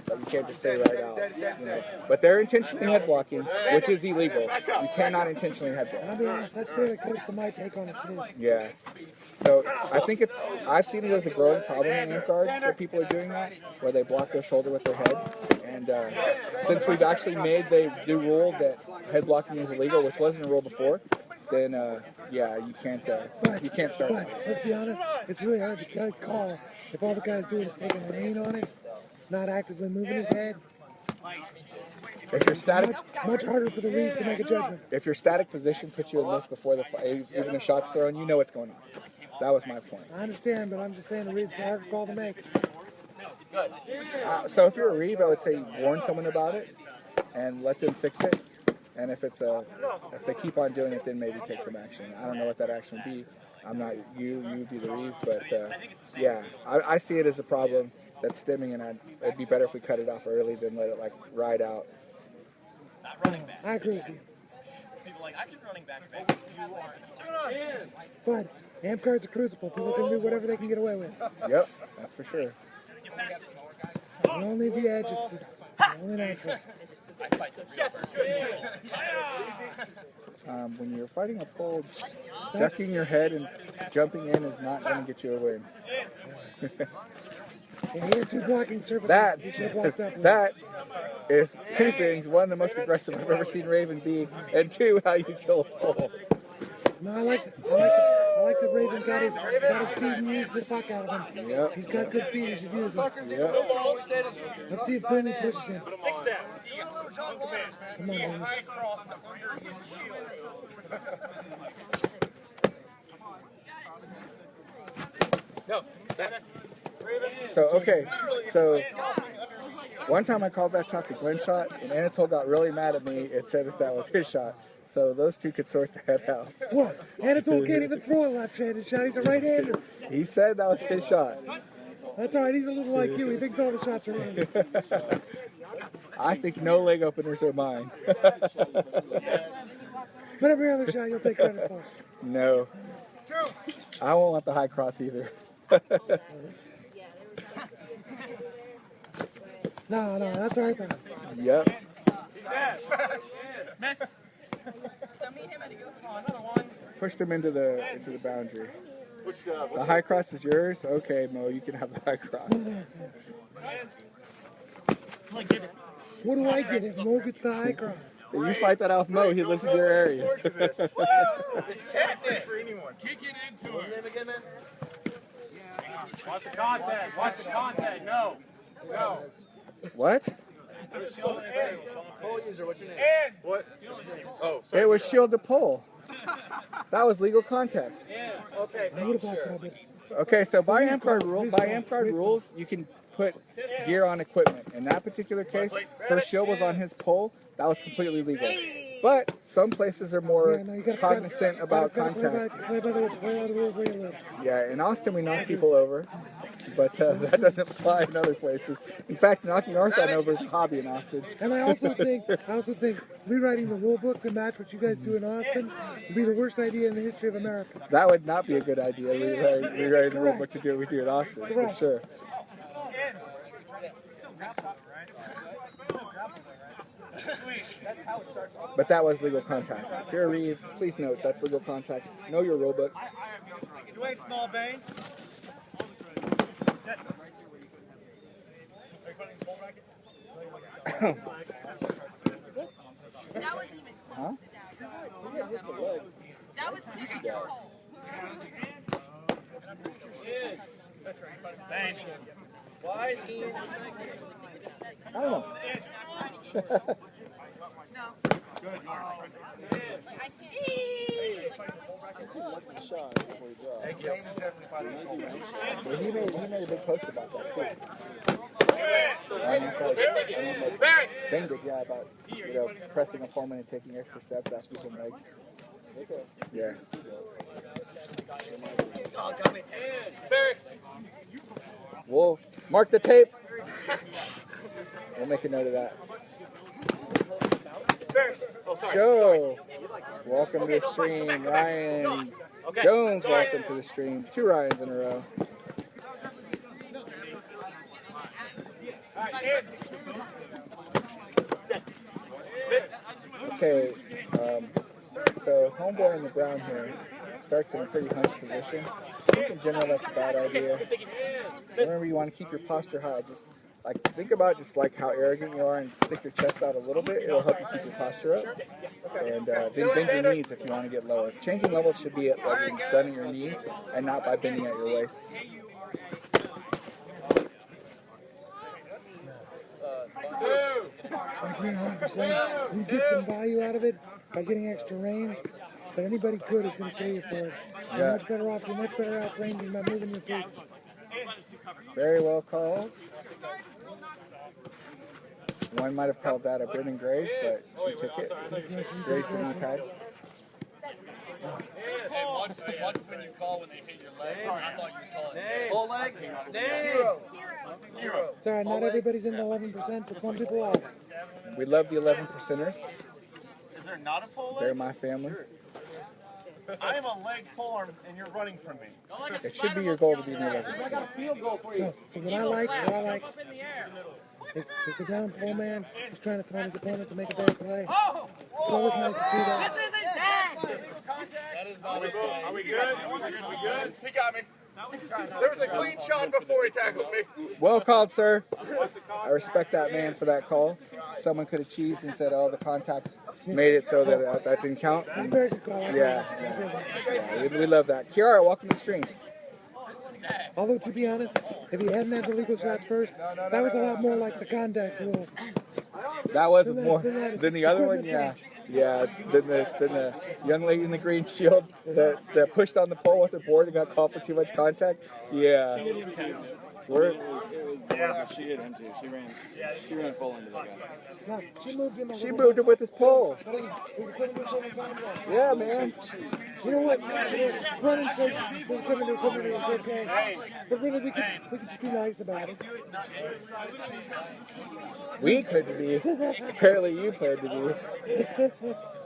But you can't just say right out, you know. But they're intentionally head blocking, which is illegal. You cannot intentionally head block. I'll be honest, that's fairly close to my take on it too. Yeah. So I think I've seen it as a growing problem in amtgard where people are doing that, where they block their shoulder with their head. And since we've actually made the new rule that head blocking is illegal, which wasn't a rule before, then yeah, you can't start. But let's be honest, it's really hard to call if all the guy's doing is taking a lean on it, not actively moving his head. If your static, Much harder for the Reeve to make a judgment. if your static position puts you in this before even the shot's thrown, you know what's going on. That was my point. I understand, but I'm just saying the Reeve's a hard call to make. So if you're a Reeve, I would say warn someone about it and let them fix it. And if if they keep on doing it, then maybe take some action. I don't know what that action would be. I'm not you would be the Reeve, but yeah, I see it as a problem that's stemming, and it'd be better if we cut it off early than let it like ride out. I agree with you. People like, I keep running back. But amtgard's a crucible. People can do whatever they can get away with. Yep, that's for sure. Only the edge, it's only natural. When you're fighting a pole, ducking your head and jumping in is not going to get you a win. Yeah, you're two blocking surfaces. That, You should have blocked that one. that is two things. One, the most aggressive I've ever seen Raven be, and two, how you kill a pole. No, I like the Raven got his feet and used the fuck out of him. Yep. He's got good feet, he should use them. Yep. Let's see if Boomy pushes him. Big step. Come on, Boomy. High cross to under his shield. No. So, okay. So, one time I called that shot the Glenn shot, and Anatole got really mad at me and said that that was his shot. So, those two could sort that out. What? Anatole can't even throw a left-handed shot. He's a right-hander. He said that was his shot. That's all right. He's a little like you. He thinks all the shots are his. I think no leg openers are mine. But every other shot you'll take credit for. No. I won't want the high cross either. No, that's all right then. Yep. Miss. So me and him had to go. Another one. Pushed him into the boundary. The high cross is yours? Okay, Mo, you can have the high cross. What do I get if Mo gets the high cross? You fight that out with Mo, he lives in your area. Kick it into it. Watch the contact. Watch the contact. No. No. What? Pole user, what's your name? What? Oh, It was shield to pole. That was legal contact. Okay, I would have thought so, but Okay, so by amtgard rules, you can put gear on equipment. In that particular case, her shield was on his pole. That was completely legal. But some places are more yeah, no, you gotta cognizant about contact. Play by the rules where you live. Yeah, in Austin we knock people over, but that doesn't apply in other places. In fact, knocking Orthon over is a hobby in Austin. And I also think rewriting the rule book to match what you guys do in Austin would be the worst idea in the history of America. That would not be a good idea, rewriting the rule book to do what we do in Austin, for sure. But that was legal contact. If you're a Reeve, please note that's legal contact. Know your rule book. You ain't small, Bane. That wasn't even close Huh? to down. That was kicking the hole. Bane. why is Ian? I don't know. No. Like, I can't. But he made a big post about that too. Banged it, yeah, about pressing a Pullman and taking extra steps after some leg. Yeah. We'll mark the tape. We'll make a note of that. Joe, welcome to the stream. Ryan Jones, welcome to the stream. 2 Ryans in a row. Okay, so homeboy in the brown here starts in a pretty hunched position. I think in general that's a bad idea. Remember, you want to keep your posture high. Just think about how arrogant you are and stick your chest out a little bit. It'll help you keep your posture up. And then bend your knees if you want to get lower. Changing levels should be done at your knees and not by bending at your waist. I agree 100%. You get some value out of it by getting extra range, but anybody good is going to pay you for it. You're much better off ranging by moving your feet. Very well called. One might have called that a burning graze, but she took it. Graze to knee pad. Watch when you call when they hit your leg. I thought you were calling Full leg? Hero. It's all right, not everybody's in the 11%, but some people are. We love the 11 percenters. Is there not a pole They're leg? my family. I am a leg polearm and you're running from me. It should be your goal to be near 11%. So what I like is the down pole man who's trying to throw his opponent to make a better play. It's always nice to see that. That is not a play. Are we good? We good? He got me. There was a clean shot before he tackled me. Well called, sir. I respect that man for that call. Someone could have cheesed and said, "Oh, the contact made it so that that didn't count." And yeah, we love that. Kiara, welcome to the stream. Although, to be honest, if he hadn't had the legal shots first, that was a lot more like the contact rule. That was more than the other one, yeah. Yeah, than the young lady in the green shield that pushed on the pole with her board and got called for too much contact. Yeah. She hit him too. She ran full into that guy. She moved him with his pole. Yeah, man. You know what? Running says equipment is okay. But really, we could just be nice about it. We couldn't be. Apparently you planned to be.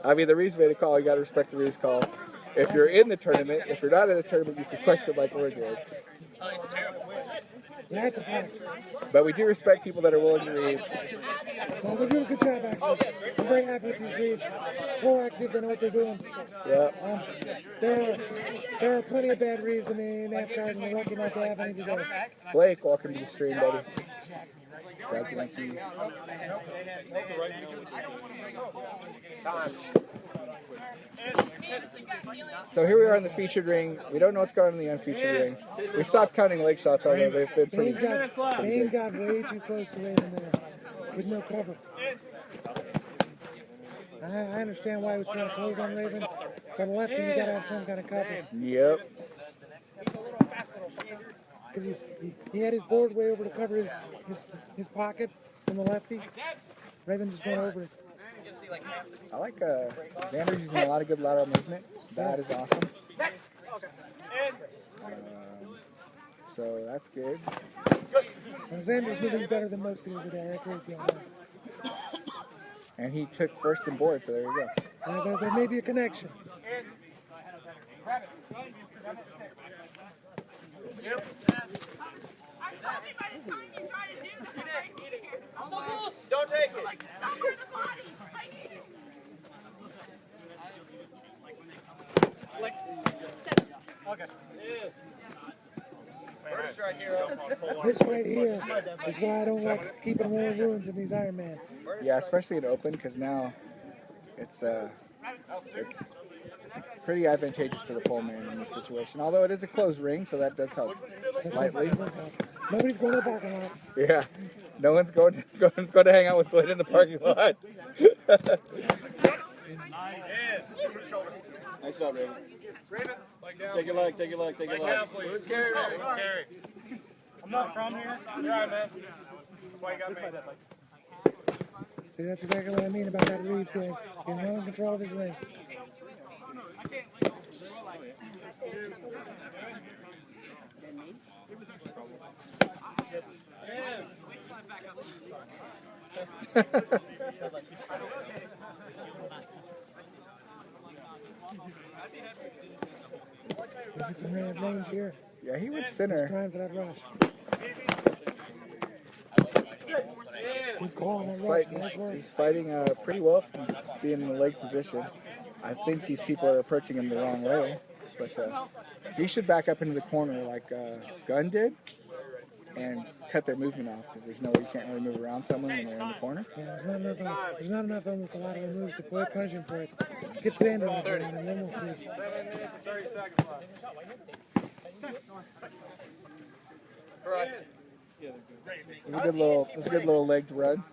I mean, the Reese made a call. You got to respect the Reese call. If you're in the tournament, if you're not in the tournament, you can question like we're doing. That's a fact. But we do respect people that are willing to read. Well, they're doing a good job, actually. I'm very happy with these reads. Proactive, they know what they're doing. Yeah. There are plenty of bad reads in the amtgard, and they're lucky not to have any today. Blake, welcome to the stream, buddy. So here we are in the featured ring. We don't know what's going on in the unfeatured ring. We stopped counting leg shots, although they've been pretty good. Bane got way too close to Raven there, with no cover. I understand why he was trying to close on Raven, but lefty, you gotta have some kind of cover. Yep. Because he had his board way over to cover his pocket from the lefty. Raven just went over it. I like Xander's using a lot of good lateral movement. That is awesome. So that's good. Well, Xander's moving better than most people today. I agree with you on that. And he took first in board, so there you go. There may be a connection. Don't take it. Somewhere the body. I need it. Okay. This right here is why I don't like keeping more wounds in these Iron Man. Yeah, especially in open, because now it's pretty advantageous to the pole man in this situation. Although it is a closed ring, so that does help slightly. Nobody's going to the parking lot. Yeah, no one's going to hang out with Glenn in the parking lot. Nice job, Raven. Take your leg, take your leg, take your leg. Who's scary? I'm not from here. You're all right, man. That's why you got me. See, that's exactly what I mean about that read thing. He's no in control of his ring. Get some red lanes here. Yeah, he went center. Trying for that rush. Good call on that rush. He's fighting pretty well from being in the leg position. I think these people are approaching him the wrong way, but he should back up into the corner like Gunn did and cut their movement off, because there's no way you can't really move around someone when they're in the corner. Yeah, there's not enough of them with a lot of moves to punish him for it. Get Xander on it, and then we'll see. 30 seconds left. It was a good little legged run.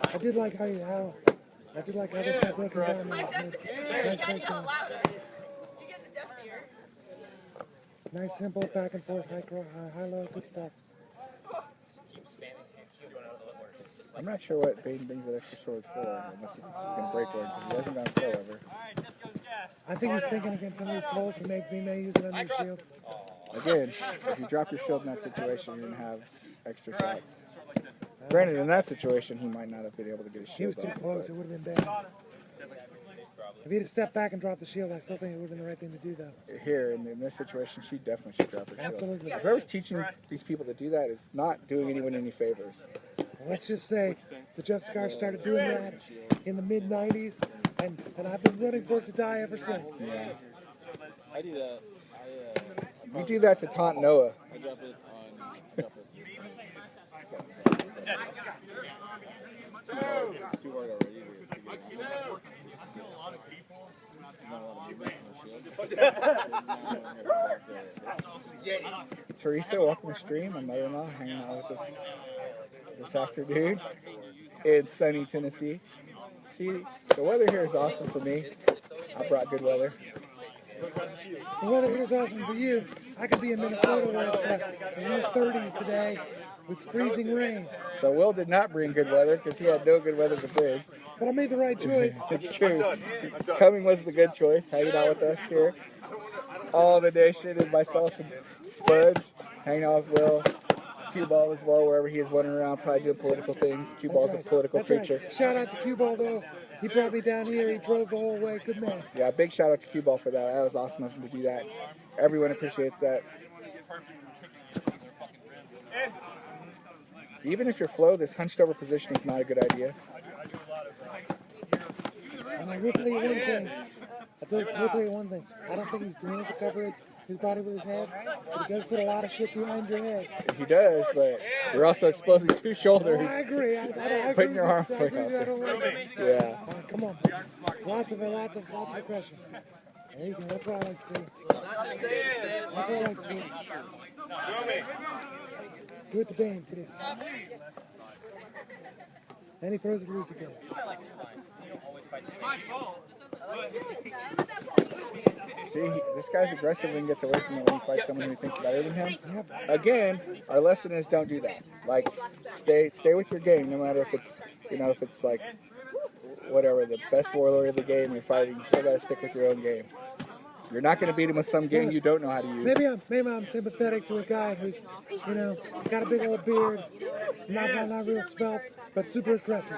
I did like how they kept looking down. Nice breakdown. Nice, simple, back and forth, high, low, good stuff. I'm not sure what Bane brings that extra sword for, unless he thinks he's going to break one, because he hasn't gone full over. I think he's thinking against some of these poles, he may use it under his shield. Again, if you drop your shield in that situation, you're going to have extra shots. Granted, in that situation, he might not have been able to get his He was shield too off. close, it would have been bad. If he'd have stepped back and dropped the shield, I still think it would have been the right thing to do, though. Here, in this situation, she definitely should drop her shield. Absolutely. Whoever's teaching these people to do that is not doing anyone any favors. Let's just say the Justice Guard started doing that in the mid-90s, and I've been running for it to die ever since. Yeah. I do that. You do that to taunt Noah. I drop it on. Drop it. It's too hard already. Teresa, welcome to stream. My mother-in-law hanging out with us this afternoon in sunny Tennessee. See, the weather here is awesome for me. I brought good weather. The weather here is awesome for you. I could be in Minnesota where it's in the 30s today with freezing rain. So Will did not bring good weather because he had no good weather to bring. But I made the right choice. It's true. Coming was the good choice, hanging out with us here. All the nation and myself and Spudge hanging out with Will. Cue Ball as well, wherever he is running around, probably doing political things. Cue Ball's a political creature. Right. Shout out to Cue Ball though. He brought me down here. He drove the whole way. Good man. Yeah, big shout out to Cue Ball for that. That was awesome of him to do that. Everyone appreciates that. Even if you're flow, this hunched over position is not a good idea. And I will tell you one thing. I don't think he's doing it to cover his body with his head. But he does put a lot of shit behind your head. He does, but you're also exposing two shoulders. Oh, I agree. I agree. Putting your arms back out there. Yeah. Come on. Lots of aggression. There you go. That's what I like to see. That's what I like to see. Do it to Bane today. And he throws it loose again. See, this guy's aggressive and gets away from it when he fights someone who thinks better than him. Again, our lesson is don't do that. Like, stay with your game, no matter if it's, if it's like, whatever, the best warlord of the game you're fighting, you still gotta stick with your own game. You're not gonna beat him with some game you don't know how to use. Maybe I'm sympathetic to a guy who's, got a big old beard, not real svelte, but super aggressive.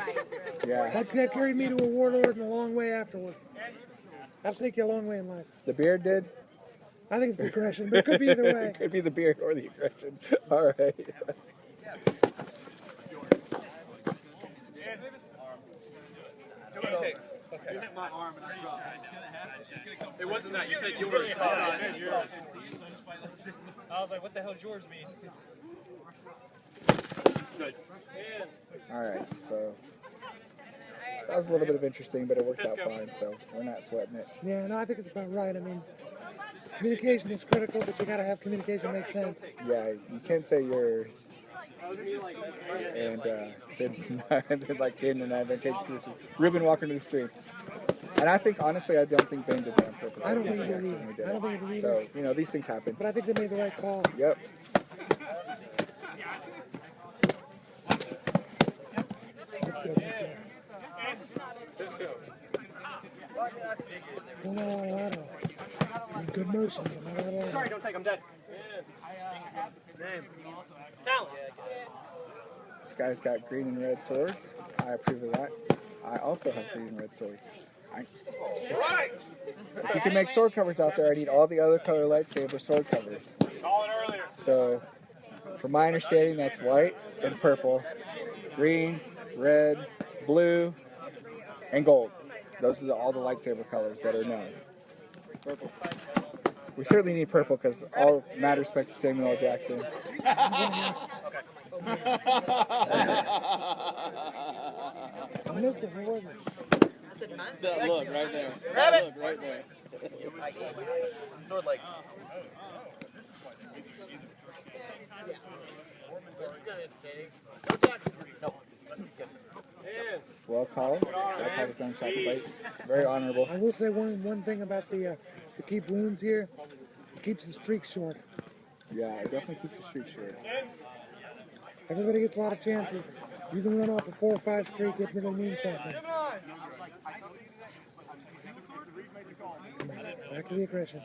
Yeah. That carried me to a warlord and a long way afterward. That'll take you a long way in life. The beard did? I think it's the aggression, but it could be either way. It could be the beard or the aggression. All right. Okay. My arm and I dropped. It wasn't that. You said yours. I was like, what the hell's yours mean? All right, so that was a little bit of interesting, but it worked out fine, so we're not sweating it. Yeah, no, I think it's about right. I mean, communication is critical, but you gotta have communication make sense. Yeah, you can't say yours and then like gain an advantageous position. Ruben walking to the stream. And I think, honestly, I don't think Bane did that on purpose. I don't think he did either. I don't think he did either. So, these things happen. But I think they made the right call. Yep. That's good. Still not a lot of lateral. In good motion, but not a lot of lateral. Sorry, don't take him dead. Talent. This guy's got green and red swords. I approve of that. I also have green and red swords. If you can make sword covers out there, I need all the other color lightsaber sword covers. So, from my understanding, that's white and purple, green, red, blue, and gold. Those are all the lightsaber colors that are known. Purple. We certainly need purple because all mad respect to Samuel L. Jackson. That look right there. That look right there. Sword like. Well called. I called his own shot fight. Very honorable. I will say one thing about the keep wounds here. It keeps the streak short. Yeah, it definitely keeps the streak short. Everybody gets a lot of chances. You can run off a 4 or 5 streak, it's going to mean something. Back to the aggression.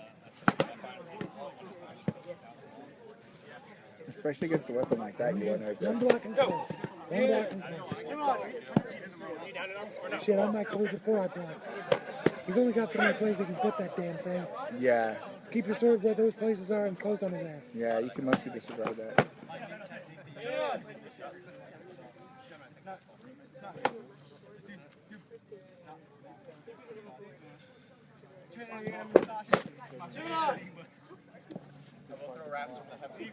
Especially against a weapon like that, you want to aggress. One block and close. One block and close. Shit, I might close before I block. He's only got so many places he can put that damn thing. Yeah. Keep your sword where those places are and close on his ass. Yeah, you can mostly disregard that. throw wraps from the heavens.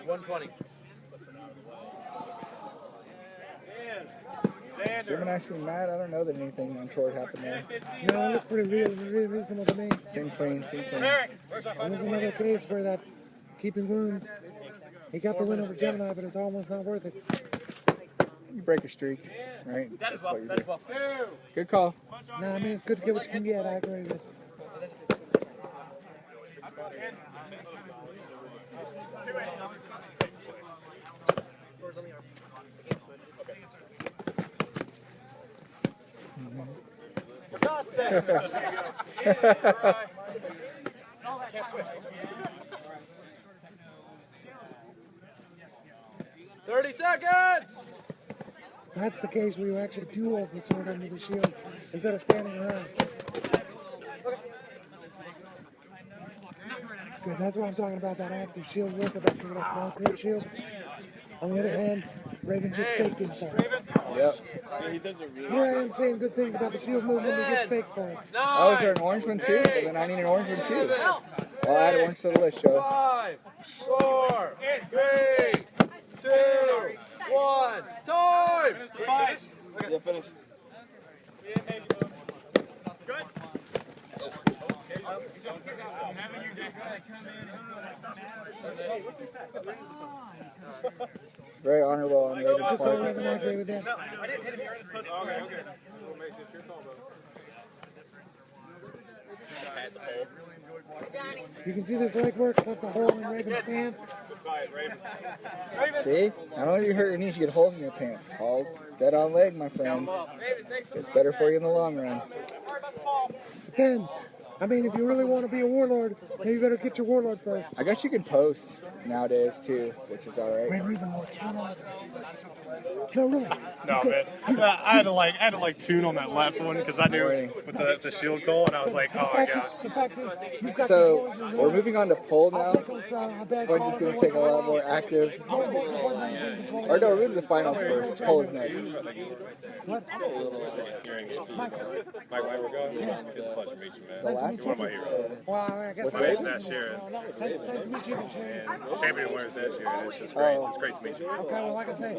120. Gemini seemed mad. I don't know that anything untoward happened there. No, it looked pretty reasonable to me. Seemed clean, seemed clean. There's another case where that keeping wounds. He got the win over Gemini, but it's almost not worth it. You break a streak, right? That is what well. you That do. is well. Good call. No, I mean, it's good to get what you can get. I agree with. Can't switch. 30 seconds! That's the case where you actually do hold the sword under the shield instead of standing around. So that's what I'm talking about, that active shield work about picking up small crit shield. On the other hand, Raven just faked himself. Yep. Here I am saying good things about the shield movement, he gets faked for it. Oh, is there an orange one too? Well, then I need an orange one too. I'll add orange to the list, Joe. 5, 4, 3, 2, 1. Time! Yeah, finish. Very honorable on Raven's Just part. don't Raven, I agree with that. You can see this leg work left the hole in Raven's pants. See? Not only do you hurt your knees, you get holes in your pants. Called dead on leg, my friends. It's better for you in the long run. Depends. I mean, if you really want to be a warlord, then you better get your warlord first. I guess you can post nowadays too, which is alright. Red Raven more counters. No, really. No, man. I had to like tune on that left one because I knew with the shield goal, and I was like, oh my god. The fact is, you've got So, we're moving on to pole now. bad Sponge is going to take a lot more active. Or no, we're moving to the finals first. Pole is next. What? Mike, where we're going? It's a pleasure to meet you, man. The last You're one of my heroes. Well, I guess My name's Matt Sharon. Nice to meet you, Sharon. Champion winners this year. It's just great. It's great to meet you. Okay, well, like I say,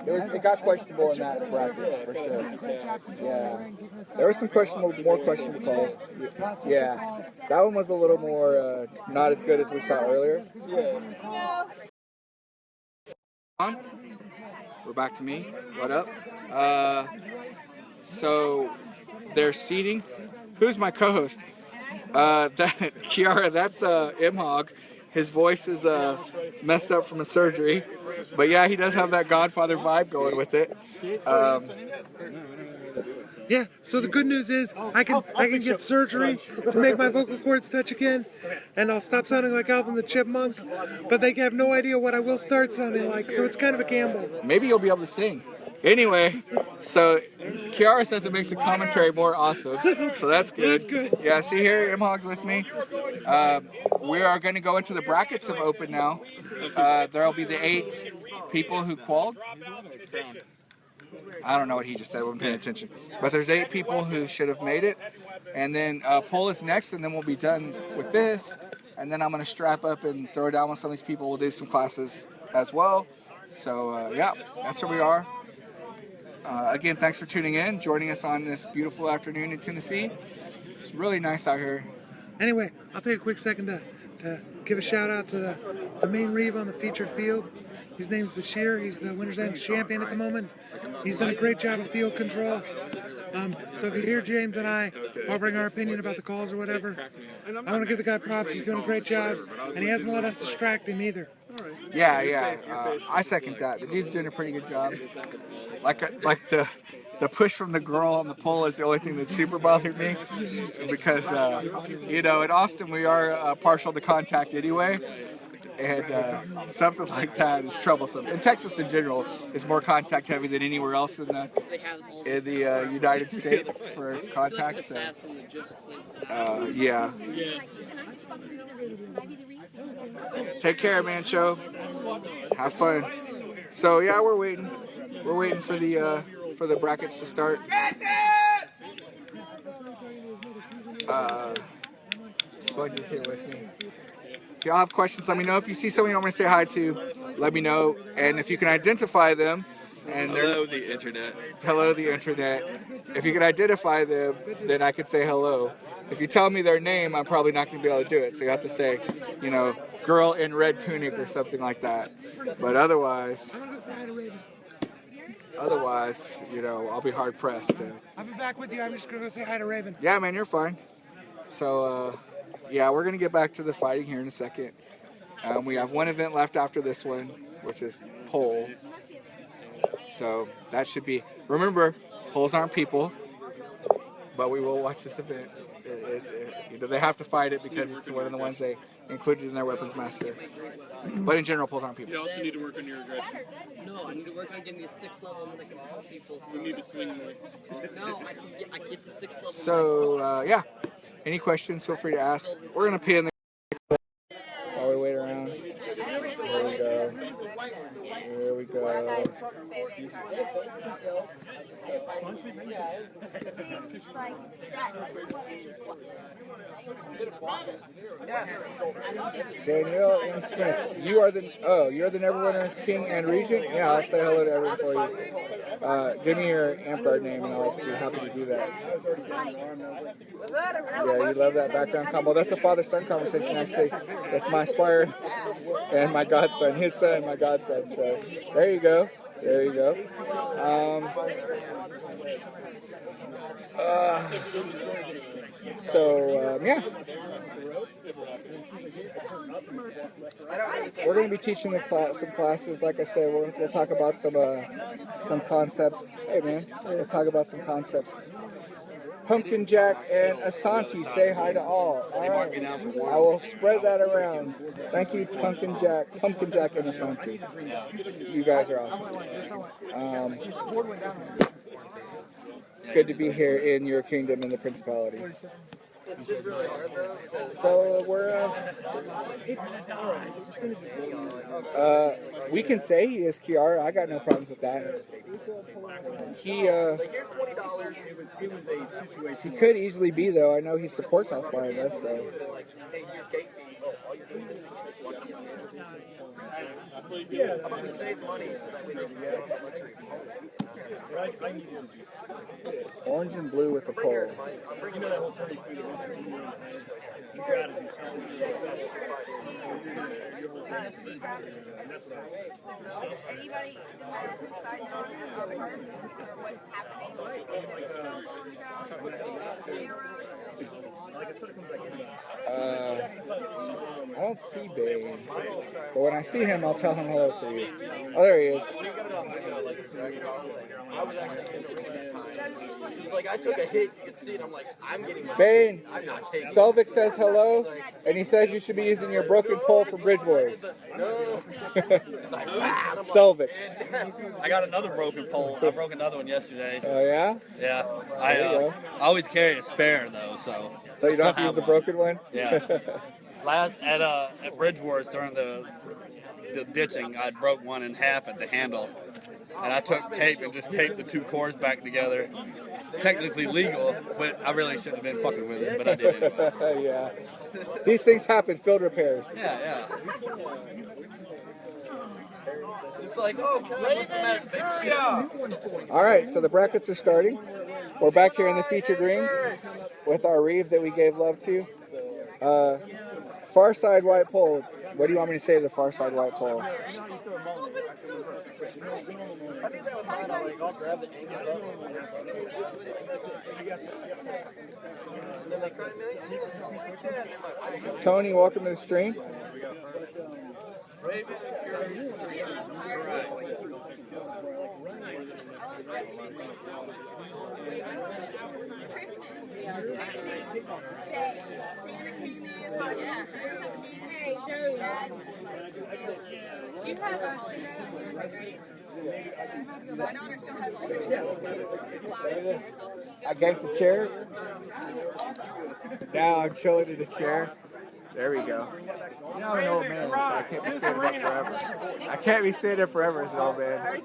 It got questionable in that bracket, for sure. Yeah. There were some more questionable calls. Yeah. That one was a little more, not as good as we saw earlier. On. We're back to me. What up? So they're seating. Who's my co-host? That Kiara. That's Imhog. His voice is messed up from a surgery, but yeah, he does have that Godfather vibe going with it. yeah. So the good news is I can get surgery to make my vocal cords touch again, and I'll stop sounding like Alvin the Chipmunk. But they have no idea what I will start sounding like, so it's kind of a gamble. Maybe you'll be able to sing. Anyway, so Kiara says it makes the commentary more awesome, so that's good. That's good. Yeah, see here, Imhog's with me. We are going to go into the brackets of Open now. There will be the 8 people who qualified. I don't know what he just said. I wasn't paying attention. But there's 8 people who should have made it. And then poll is next, and then we'll be done with this. And then I'm going to strap up and throw down with some of these people. We'll do some classes as well. So, yeah, that's where we are. Again, thanks for tuning in, joining us on this beautiful afternoon in Tennessee. It's really nice out here. Anyway, I'll take a quick second to give a shout out to the main reeve on the featured field. His name's Bashir. He's the Winner's End champion at the moment. He's done a great job of field control. So if you hear James and I offering our opinion about the calls or whatever, I want to give the guy props. He's doing a great job, and he hasn't let us distract him either. Yeah. I second that. The dude's doing a pretty good job. Like the push from the girl on the pole is the only thing that super bothered me, because in Austin we are partial to contact anyway, and something like that is troublesome. And Texas in general is more contact heavy than anywhere else in the United States for contact. So, yeah. Take care, man. Show. Have fun. So yeah, we're waiting. We're waiting for the for the brackets to start. Sponge is here with me. If y'all have questions, let me know. If you see someone you want me to say hi to, let me know. And if you can identify them, and Hello, the internet. hello, the internet. If you can identify them, then I could say hello. If you tell me their name, I'm probably not going to be able to do it. So you have to say, you know, girl in red tunic or something like that. But otherwise, you know, I'll be hard pressed. I'll be back with you. I'm just gonna go say hi to Raven. Yeah, man, you're fine. So, yeah, we're gonna get back to the fighting here in a second. We have one event left after this one, which is pole. So that should be. Remember, poles aren't people, but we will watch this event. You know, they have to fight it because it's one of the ones they included in their weapons master. But in general, poles aren't people. You also need to work on your aggression. No, I need to work on getting to 6th level and then I can help people. You need to swing more. No, I get to 6th level. So, yeah. Any questions, feel free to ask. We're going to pin the while we wait around. There we go. There we go. Danielle M. Smith, you're the Neverwinter King and Regent? Yeah, I'll say hello to everyone for you. Give me your amtgard name and I'll be happy to do that. Yeah, you love that background combo. That's a father-son conversation, actually. That's my squire and my godson, his son, my godson. So there you go. There you go. Yeah. We're going to be teaching some classes. Like I said, we'll talk about some concepts. Hey, man, we'll talk about some concepts. Pumpkin Jack and Asante, say hi to all. All right. I will spread that around. Thank you, Pumpkin Jack and Asante. You guys are awesome. It's good to be here in your kingdom in the principality. It's just really hard though. So we can say he is Kiara. I got no problems with that. He could easily be though. I know he supports House Lioness, so. We save money so that we don't have a luxury. Orange and blue with the pole. Anybody decided on a part or what's happening? If there is no I don't see Bane, but when I see him, I'll tell him hello for you. Oh, there he is. I was actually in the ring at that time. She was like, I took a hit, you could see it. I'm like, I'm getting my Bane, I'm not taking it. Selvik says hello, and he says you should be using your broken pole for Bridge Wars. No. Selvik. I got another broken pole. I broke another one yesterday. Oh, yeah? Yeah. There you I always carry a spare though, so. So you don't have to use the broken one? Yeah. At Bridge Wars during the ditching, I broke one in half at the handle, and I took tape and just taped the two cores back together. Technically legal, but I really shouldn't have been fucking with it, but I did it. Yeah. These things happen, field repairs. Yeah. It's like, oh, what's the matter? Baby, All right, so the brackets are starting. We're back here in the featured ring with our Reeve that we gave love to. Far side white pole. What do you want me to say to the far side white pole? Tony, welcome to the stream. I ganked the chair. Now I'm chilling in the chair. There we go. You know I'm an old man, so I can't be standing up forever. I can't be standing up forever as an old man.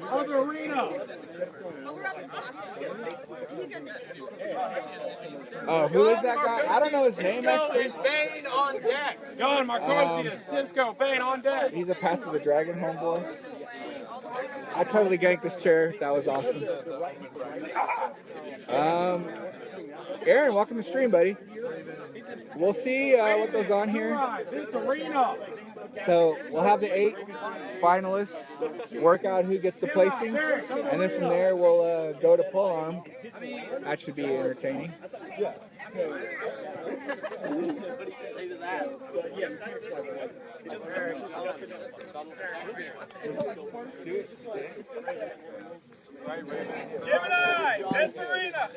Other arena. Oh, who is that guy? I don't know his name actually. Bane on deck. John Marcosius, Tisco, Bane on deck. He's a Path of the Dragon homeboy. I totally ganked this chair. That was awesome. Aaron, welcome to stream, buddy. We'll see what goes on here. This arena. So we'll have the 8 finalists work out who gets the placings, and then from there we'll go to Polearm. That should be entertaining. Gemini, this arena.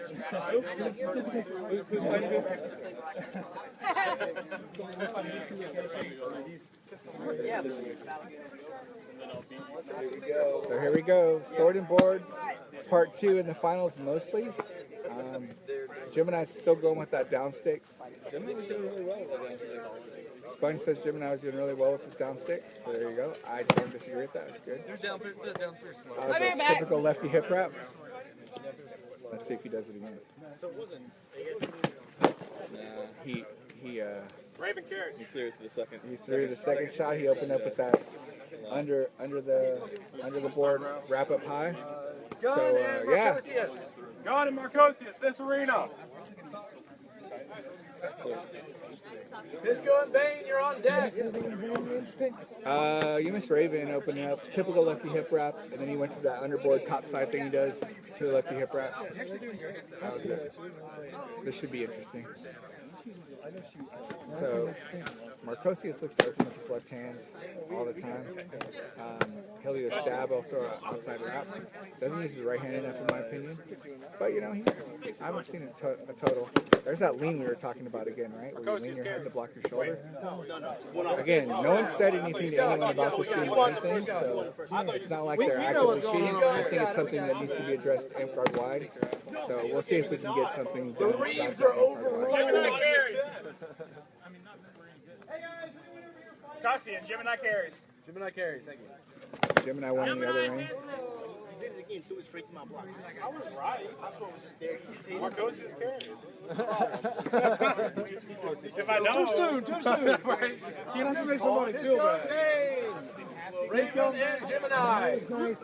So here we go. Sword and board, part 2 in the finals mostly. Gemini's still going with that downstick. Sponge says Gemini was doing really well with his downstick, so there you go. I don't disagree with that. It's good. The typical lefty hip wrap. Let's see if he does it again. He Raven carries. He threw it to the second. He threw the second shot. He opened up with that under the board wrap up high. So yeah. God and Marcosius, this arena. Tisco and Bane, you're on deck. You missed Raven opening up. Typical lefty hip wrap, and then he went to that underboard top side thing he does to the lefty hip wrap. That was it. This should be interesting. So Marcosius looks to open with his left hand all the time. He'll either stab or throw an outside wrap. Doesn't use his right hand enough, in my opinion. But you know, I haven't seen a total. There's that lean we were talking about again, right? Where you lean your head to block your shoulder. Again, no one said anything to anyone about this being anything, so it's not like they're actively cheating. I think it's something that needs to be addressed amtgard wide. So we'll see if we can get something done about amtgard wide. Coxie and Gemini carries. Gemini carries, thank you. Gemini won in the other ring. You did it again, threw it straight to my block. I was right. I saw it was just there. You just see it. Marcosius carries. If I know. Too soon. Can't just make somebody feel bad. Raven and Gemini. That is nice.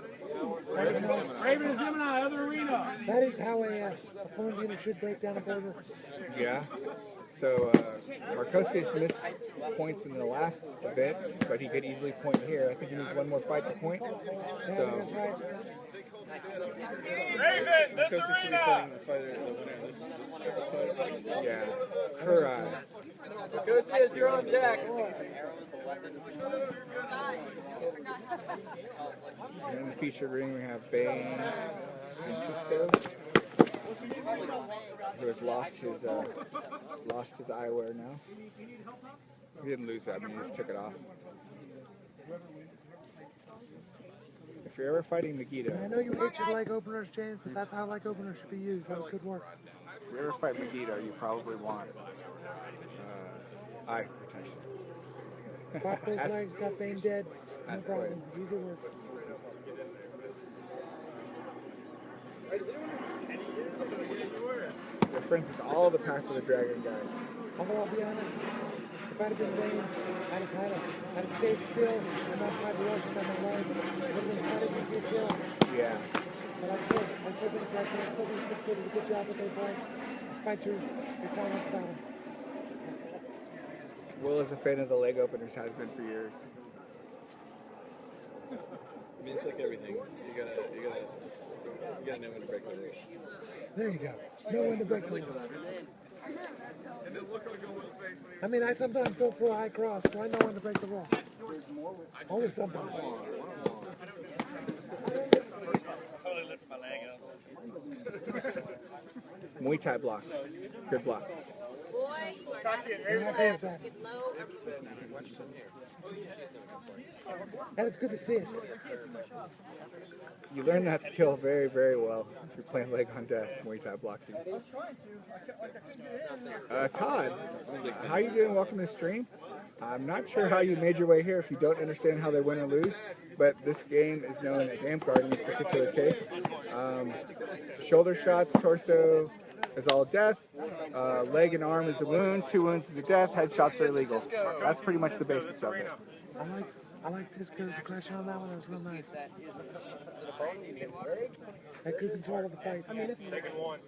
Raven and Gemini, other arena. That is how a form unit should break down a border. Yeah. So Marcosius missed points in the last event, but he could easily point here. I think he needs one more fight to point. So. Raven, this arena. Yeah. Kurai. Marcosius, you're on deck. And in the featured ring, we have Bane and Tisco, who has lost his eyewear now. He didn't lose that. I mean, he just took it off. If you're ever fighting Megiddo, I know you hate your leg openers, James, but that's how leg openers should be used. That was good work. if you ever fight Megiddo, you probably want eye protection. Pop both legs, got Bane dead. No problem. Easy work. They're friends with all the Path of the Dragon guys. Although I'll be honest, if I'd have been Bane, I'd have stayed still and not tried to rush him on my legs. It would have been quite as easy to kill. Yeah. But I still think I still think Tisco did a good job with those legs, despite your comments about him. Will is a fan of the leg openers, has been for years. I mean, it's like everything. You gotta know when to break the rules. There you go. Know when to break the rules. I mean, I sometimes go for a high cross, so I know when to break the rule. Always something. Totally lifted my leg up. Muay Thai block. Good block. Boy. And it's good to see it. You learn that skill very, very well if you're playing leg on death Muay Thai boxing. Todd, how you doing? Welcome to the stream. I'm not sure how you made your way here if you don't understand how they win or lose, but this game is known as amtgard in this particular case. Shoulder shots, torso is all death, leg and arm is a wound, 2 wounds is a death, headshots are illegal. That's pretty much the basics of it. I like Tisco's aggression on that one. It was real nice. Had good control of the fight. Second one.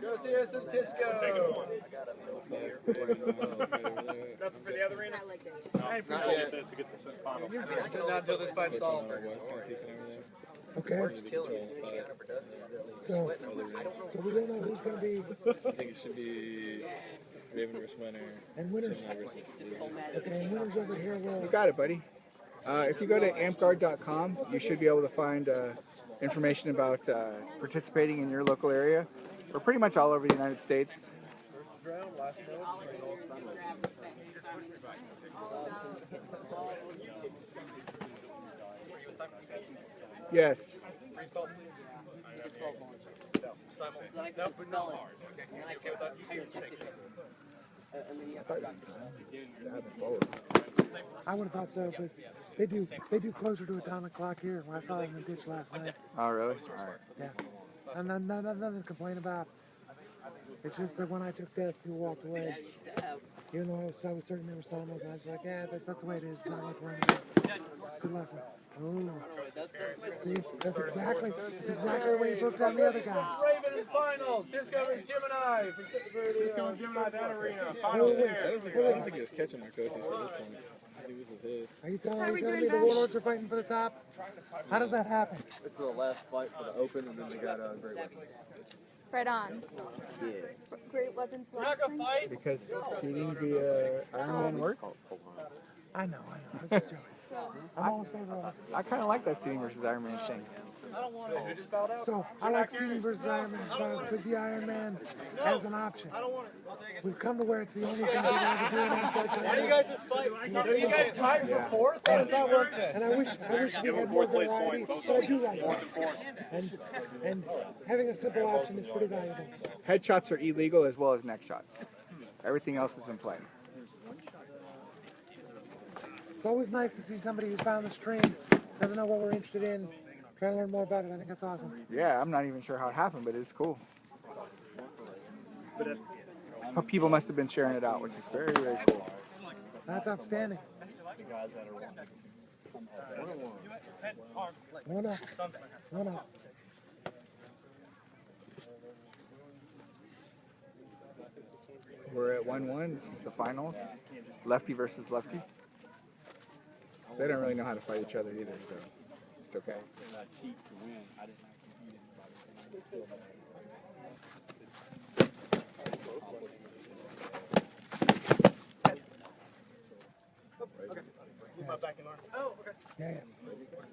Go see us in Tisco. Second one. Nothing for the other arena? Not yet. This to get to the final. Not until this fight's solved. Okay. So we don't know who's going to be. I think it should be Raven versus Winner. And winners. Okay, and winners over here will. You got it, buddy. If you go to amtgard.com, you should be able to find information about participating in your local area, or pretty much all over the United States. Yes. I would have thought so, but they do closer to atomic clock here. I saw it in the ditch last night. Oh, really? All right. Yeah. And nothing to complain about. It's just that when I took tests, people walked away. Even though I was certain they were simultaneous, and I was like, yeah, that's the way it is. It's not worth worrying about. Good lesson. Ooh. See, that's exactly the way you booked on the other guy. Raven in finals. Cisco versus Gemini. Cisco and Gemini that arena. Finals here. I don't think he was catching my coaches at this point. I think this is his. Are you telling me the Warlords are fighting for the top? How does that happen? This is the last fight for the Open, and then they got a great weapons. Right on. Yeah. Great weapons Because seeding via Iron Man works? I know. This is joking. I'm all in favor of it. I kind of like that seeding versus Iron Man thing. So I like seeding versus Iron Man, for the Iron Man as an option. We've come to where it's the only thing we're ever doing. Why do you guys just fight? Are you guys tied for fourth? How does that work then? And I wish we had more variety, but I do like it. And having a simple option is pretty valuable. Headshots are illegal as well as neck shots. Everything else is in play. It's always nice to see somebody who found the stream, doesn't know what we're interested in, trying to learn more about it. I think that's awesome. Yeah, I'm not even sure how it happened, but it's cool. People must have been sharing it out, which is very, very cool. That's outstanding. No. We're at 1-1. This is the finals. Lefty versus lefty. They don't really know how to fight each other either, so it's okay. Yeah.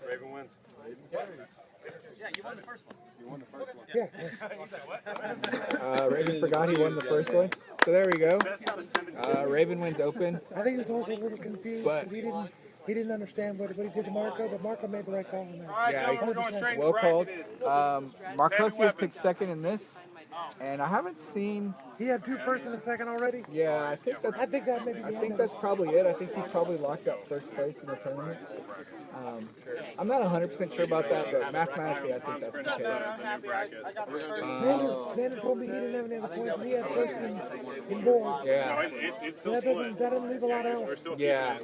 Raven wins. Yeah, you won the first one. You won the first one. Yeah. Raven forgot he won the first one. So there we go. Raven wins open. I think he was also a little confused because he didn't understand what he did to Marco, but Marco made the right call on that. Yeah, we're going straight well called. bracketed. Marcosius picked second in this, and I haven't seen. He had 2 first and a second already. Yeah, I think that may be. I think that's probably it. I think he's probably locked up first place in the tournament. I'm not 100% sure about that, but mathematically, I think that's the case. Xander told me he didn't have any other points, and he had first in board. Yeah. It's still That split. doesn't leave a lot else. Yeah.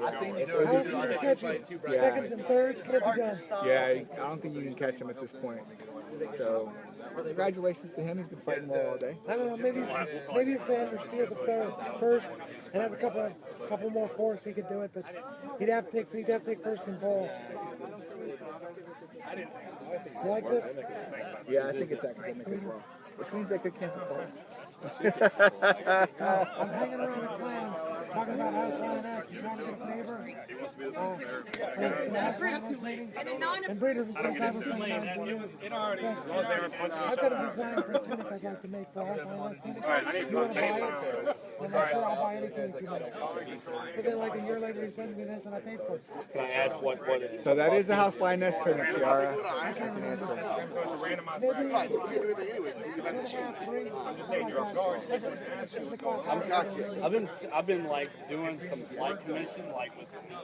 Alex used to catch him. Seconds and thirds could be done. Yeah, I don't think you can catch him at this point. So, congratulations to him. He's been fighting well all day. I don't know, maybe if Xander steals a first and has a couple more fourths, he could do it. But he'd have to take first and ball. You like this? Yeah, I think it's academic as well, which means they could cancel ball. I'm hanging around the clans. talking about house lioness and trying to get a favor. And breeders was going to have us come down for you. I've got a design for a tunic I'd like to make for house lioness tunic. You want to buy it? And I'm sure I'll buy anything if you want it. So then like a year later he sent me this and I paid for it. Can I ask what it is? So that is a house lioness tunic, Kiara. Right, so we can do it anyways. You got the shoe. I've been like doing some slight commission like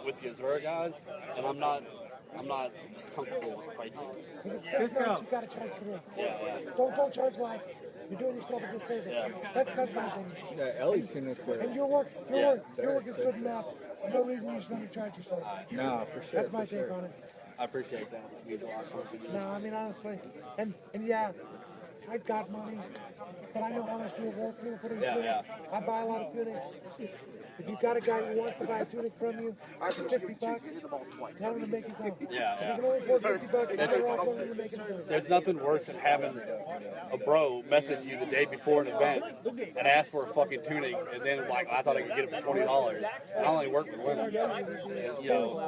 with the Azura guys, and I'm not comfortable with pricing. You've got to charge for it. Don't charge less. You're doing yourself a good service. That's my opinion. Yeah, Ellie's tunics are. And your work is good enough. No reason you shouldn't charge yourself. No, for sure. That's my take on it. I appreciate that. It means a lot. No, I mean honestly, and yeah, I got money, but I know how much people work for putting tunics. I buy a lot of tunics. If you've got a guy who wants to buy a tunic from you for $50, tell him to make his own. If you can only afford $50, better off telling him to make his own. There's nothing worse than having a bro message you the day before an event and ask for a fucking tunic, and then like I thought I could get it for $20. I only work with women. You know.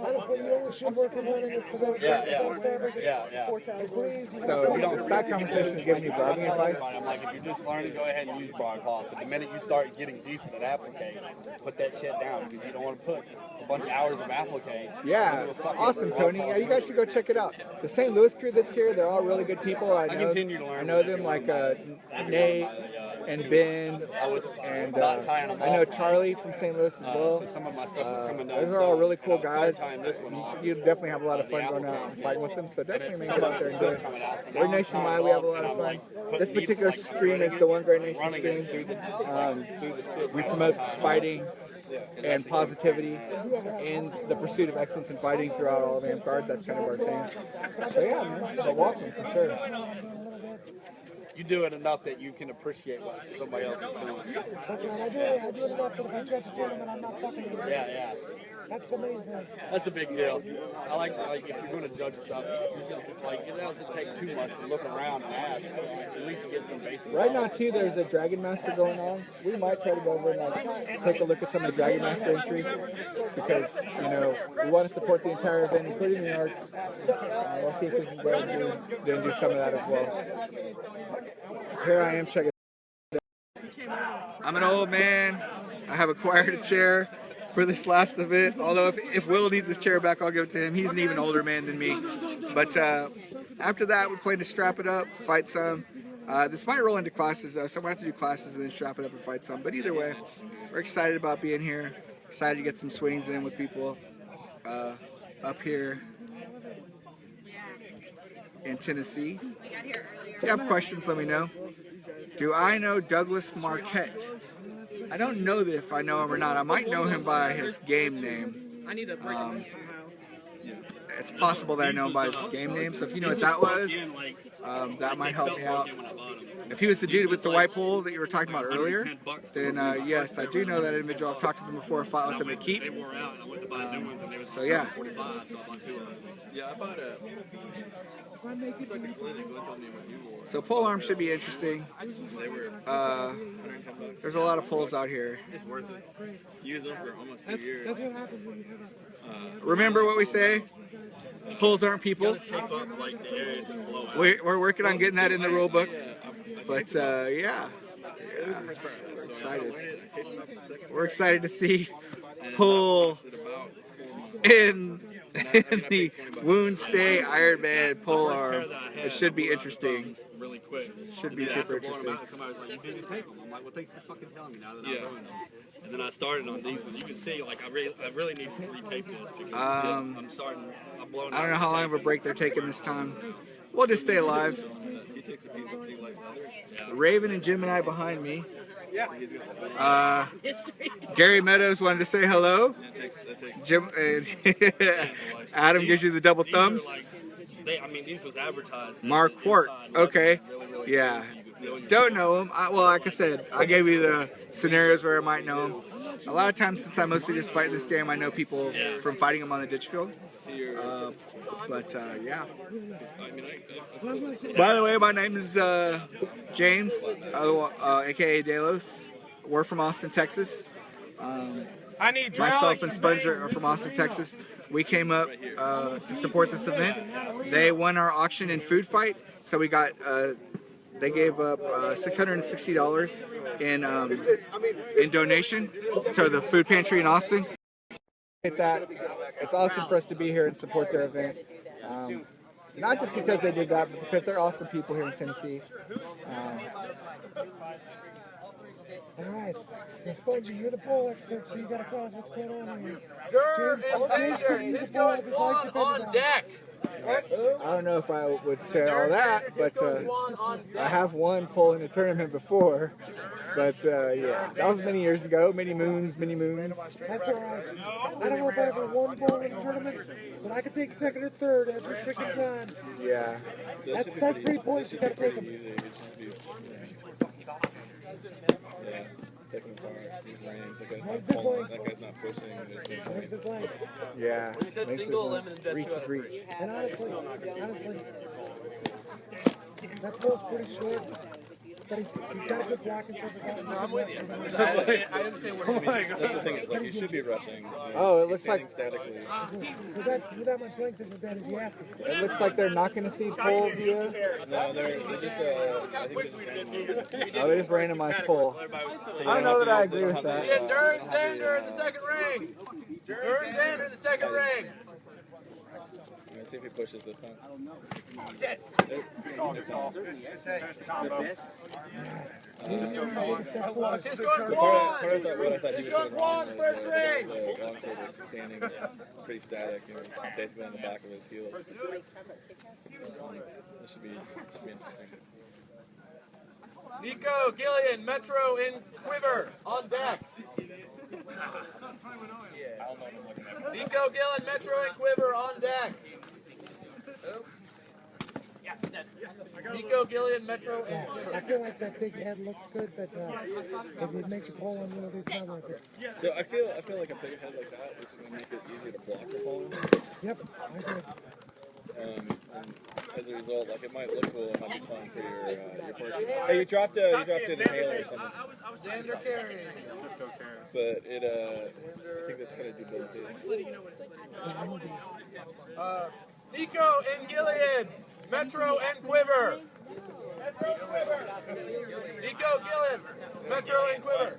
Honestly, you only should work with women. It's the So that conversation is giving you bargaining advice. I'm like, if you're just learning, go ahead and use broadcloth. But the minute you start getting decent at applique, put that shit down because you don't want to put a bunch of hours of applique. Yeah, awesome, Tony. Yeah, you guys should go check it out. The St. Louis crew that's here, they're all really good people. I know them like Nate and Ben, and I know Charlie from St. Louis as well. Some of my stuff is coming down. Those are all really cool guys. You definitely have a lot of fun going out and fighting with them, so definitely make it out there and do it. We're nationwide, we have a lot of fun. This particular stream is the OneGrindNation stream. We promote fighting and positivity and the pursuit of excellence in fighting throughout all of amtgard. That's kind of our thing. So yeah, man, but welcome for sure. You do it enough that you can appreciate what somebody else is doing. I do it enough that if I judge a gentleman, I'm not fucking with him. Yeah. That's the main thing. That's the big deal. I like if you're going to judge stuff, you should, like, it doesn't take too much to look around and ask. At least get some basic. Right now, too, there's a Dragon Master going on. We might try to go over and take a look at some of the Dragon Master entries because, you know, we want to support the entire event, including the arts. We'll see if we can go and do some of that as well. Here I am checking. I'm an old man. I have acquired a chair for this last event. Although if Will needs his chair back, I'll give it to him. He's an even older man than me. But after that, we plan to strap it up, fight some. This might roll into classes though, so I'm going to have to do classes and then strap it up and fight some. But either way, we're excited about being here. Excited to get some swings in with people up here in Tennessee. If you have questions, let me know. Do I know Douglas Marquette? I don't know that if I know him or not. I might know him by his game name. I need to break him in somehow. It's possible that I know him by his game name, so if you know what that was, that might help me out. If he was the dude with the white pole that you were talking about earlier, then yes, I do know that individual. I've talked to them before, fought with them at Keep. So yeah. Yeah, I bought a. So Polearm should be interesting. There's a lot of poles out here. It's worth it. Use them for almost 2 years. That's what happens when you have Remember what we say? Poles aren't people. We're working on getting that in the rule book. But yeah, we're excited. We're excited to see Pole in the Wound Stay Ironman Polearm. It should be interesting. Really quick. Should be super interesting. Somebody was like, "You didn't take them." I'm like, "Well, thanks for fucking telling me now that I'm doing them." And then I started on these ones. You can see, like, I really need to retape this because I'm blowing. I don't know how long of a break they're taking this time. We'll just stay alive. Raven and Gemini behind me. Gary Meadows wanted to say hello. Adam gives you the double thumbs. These was advertised. Mark Quart. Okay. Yeah. Don't know him. Well, like I said, I gave you the scenarios where I might know him. A lot of times, since I mostly just fight this game, I know people from fighting them on the ditch field. Yeah. By the way, my name is James, aka Delos. We're from Austin, Texas. I need Myself and Sponge are from Austin, Texas. We came up to support this event. They won our auction and food fight, so we got. They gave up $660 in donation to the food pantry in Austin. That it's awesome for us to be here and support their event. Not just because they did that, but because they're awesome people here in Tennessee. All right, so Spongy, you're the pole expert, so you got to tell us what's going on here. Dur and Xander, Cisco and Juan on deck. I don't know if I would say all that, but I have won pole in a tournament before. But yeah, that was many years ago, many moons. That's all right. I don't know if I ever won pole in a tournament, but I could take second or third every freaking time. Yeah. That's 3 points. You got to take them. Yeah, taking apart, he's raining, that guy's not pushing. Yeah. When you said single, eliminate that reach is reach. And honestly, that pole's pretty short. But he's got a good blocking surface. No, I'm with you. I understand what you mean. That's the thing, is like you should be rushing. Oh, it looks like statically. With that much length is advantage, he has to. It looks like they're not going to see pole via. No, they're just, I think they just randomized pole. I don't know that I agree with that. Yeah, Dur and Xander in the second ring. Dur and Xander in the second ring. Let's see if he pushes this time. Cisco and Juan! Cisco and Juan, first ring! The long sword is standing pretty static and basically on the back of his heels. This should be interesting. Nico, Gillian, Metro in quiver on deck. Nico, Gillian, Metro and quiver on deck. Nico, Gillian, Metro, and quiver. I feel like that big head looks good, but if it makes you pull on one of these, not worth it. So I feel like a big head like that is going to make it easier to block the pole. Yep, I agree. And as a result, like it might look cool, it might be fun for your partner. Hey, you dropped an inhaler or something. Xander carrying. But it, I think that's kind of debilitating. Nico and Gillian, Metro and quiver. Nico, Gillian, Metro and quiver.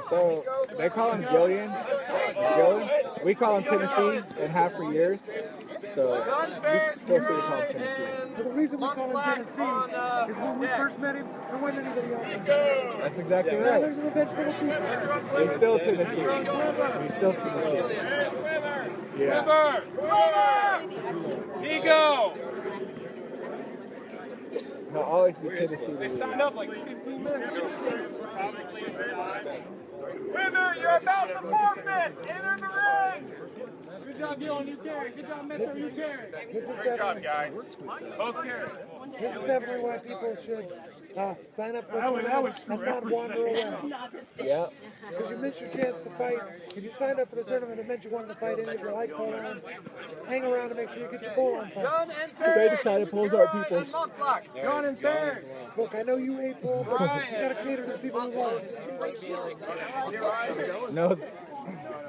So they call him Gillian. We call him Tennessee and have for years. So feel free to call him Tennessee. But the reason we call him Tennessee is when we first met him, there wasn't anybody else in Tennessee. That's exactly Now right. there's an event full of people. He's still Tennessee. Yeah. Nico! He'll always be Tennessee. They signed up like 15 minutes ago. Quiver, you're about to forfeit! Enter the ring! Good job, Gillian, you carry. Good job, Metro, you carry. Great job, guys. Both carry. This is definitely why people should sign up for a tournament and not wander around. Yeah. Because you miss your chance to fight. If you signed up for the tournament, it meant you wanted to fight any of your like polearms. Hang around to make sure you get your polearm fight. Gun and Ferris. They decided poles are people. Gun and Ferris. Look, I know you hate pole, but you got to cater to the people who love it. No,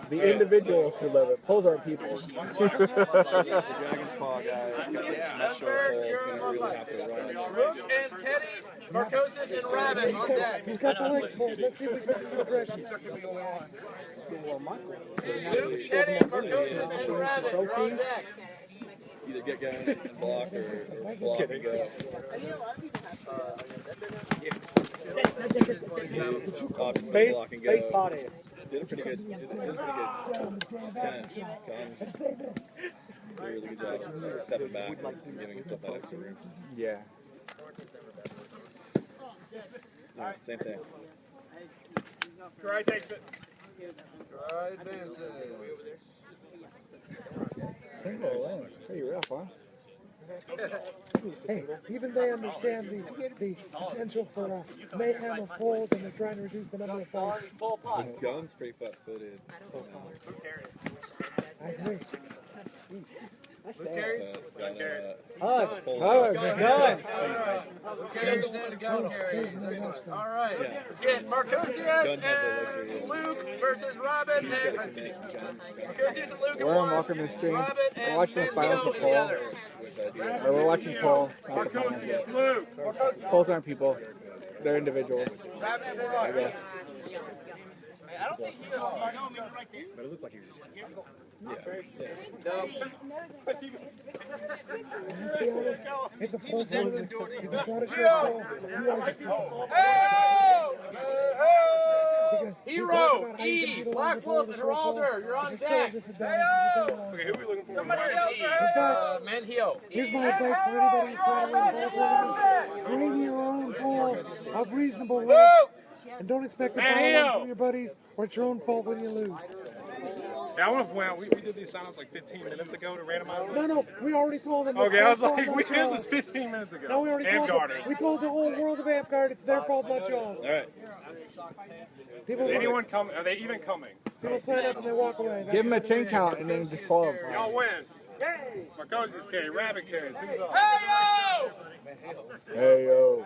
the individuals who love it. Poles aren't people. The Dragon's Paw guy, it's got that short pole, it's going to really have to run. Rook and Teddy, Marcosis and Rabbit on deck. He's got the legs pulled. Let's see if he shows some aggression. Rook, Teddy, Marcosis and Rabbit, you're on deck. Either get guys and block or block and go. Face Face body. Did a pretty good. Did a pretty good. 10. Did a really good job stepping back and giving himself that extra room. Yeah. Same thing. Try takes it. Try advancing. Single alone. Pretty rough, huh? Hey, even they understand the potential for mayhem of poles, and they're trying to reduce the number of falls. The gun's pretty flat-footed. I agree. Who carries? Hug. Gun. Carries and gun carries. All right. Let's get Marcosius and Luke versus Robin and Marcosius and Luke. We're welcome to the stream. We're watching the finals of Pole. Or we're watching Pole. Not the finals. Poles aren't people. They're individuals. I guess. I don't think he was. But it looks like he was. No. Let's be honest, it's a full tournament. If you brought a show, you are just Hero, E, Black Wolf, and Heralder, you're on deck. Okay, who are we looking for? Somebody else. Manhio. Here's my advice for anybody who's trying to win ball tournaments. Bring your own pool of reasonable weight. And don't expect to follow from your buddies, or it's your own fault when you lose. Yeah, I want to point out, we did these signups like 15 minutes ago to randomize. No, we already told them. Okay, I was like, this is 15 minutes ago. No, we already told them. We told the whole world of AmtGard it's their fault, not yours. All right. Is anyone coming? Are they even coming? People sign up and they walk away. Give them a 10 count and then just call them. Y'all win. Marcosius carry, Rabbit carries. Who's up? Hey, Hey, yo.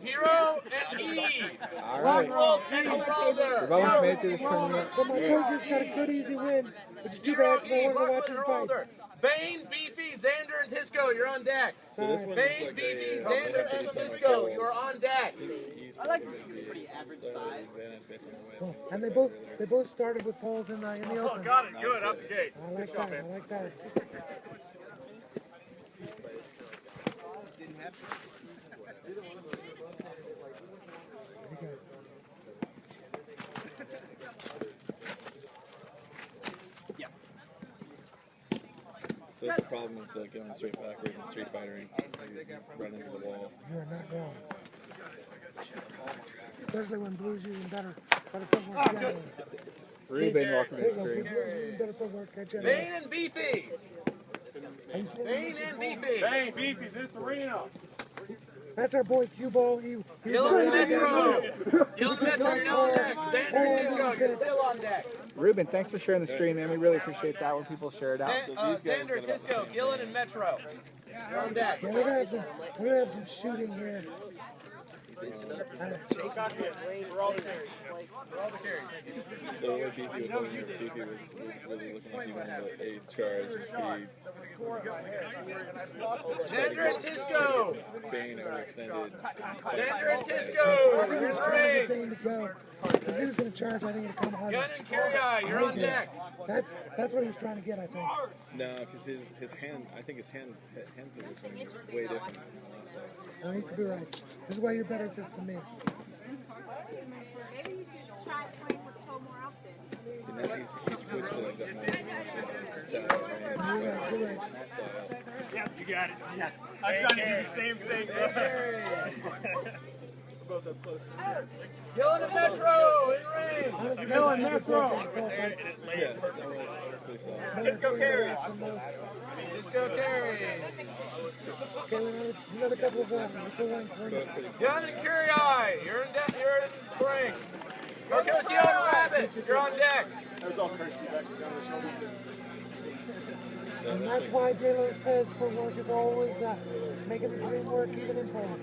Hero and E. All Black right. Wolf and Heralder. We've almost made it through this tournament. So my coach's got a good, easy win, which is too bad because I wanted to watch him fight. Bane, Beefy, Xander, and Tisco, you're on deck. Bane, Beefy, Xander, and Tisco, you're on deck. I like pretty average size. Oh, and they both started with poles in the open. Oh, got it. Good. Up the gate. I like that. I like that. So that's the problem with going straight backwards in Street Fighter. Run into the wall. You're not wrong. Especially when blue's using better footwork generally. Ruben, welcome to the stream. Blue's using better footwork generally. Bane and Beefy. Bane and Beefy. Bane, Beefy, this arena. That's our boy Cubo. Dylan and Metro. Dylan and Metro, you're on deck. Xander and Tisco, you're still on deck. Ruben, thanks for sharing the stream, man. We really appreciate that when people share it out. Xander, Tisco, Gillen, and Metro. You're on deck. Yeah, we're gonna have some shooting here. We're all the carries. We're all the carries. The way Beefy was holding it, Beefy was really looking like he wanted a charge. Xander and Tisco. Bane overextended. Xander and Tisco. You're in the ring. Thing to go. If he was gonna charge, I think it'd come hard. Gun and Carry, you're on deck. That's what he was trying to get, I think. No, because his hand, I think his hand position is way different than his last time. Oh, he could be right. This is why you're better at this than me. Maybe you should try playing with Poe more often. So now he's switched to like that more style, right? You're right. Yeah, you got it. Yeah. I'm trying to do the same thing. Gillen and Metro in ring. Gillen, Metro. Just go carry. Just go carry. Okay, another couple of Let's go line for him. Gun and Carry, you're in the ring. Marcosio and Rabbit, you're on deck. That was all courtesy back down the shoulder. And that's why Dalo says footwork is always making the dream work even in Poland.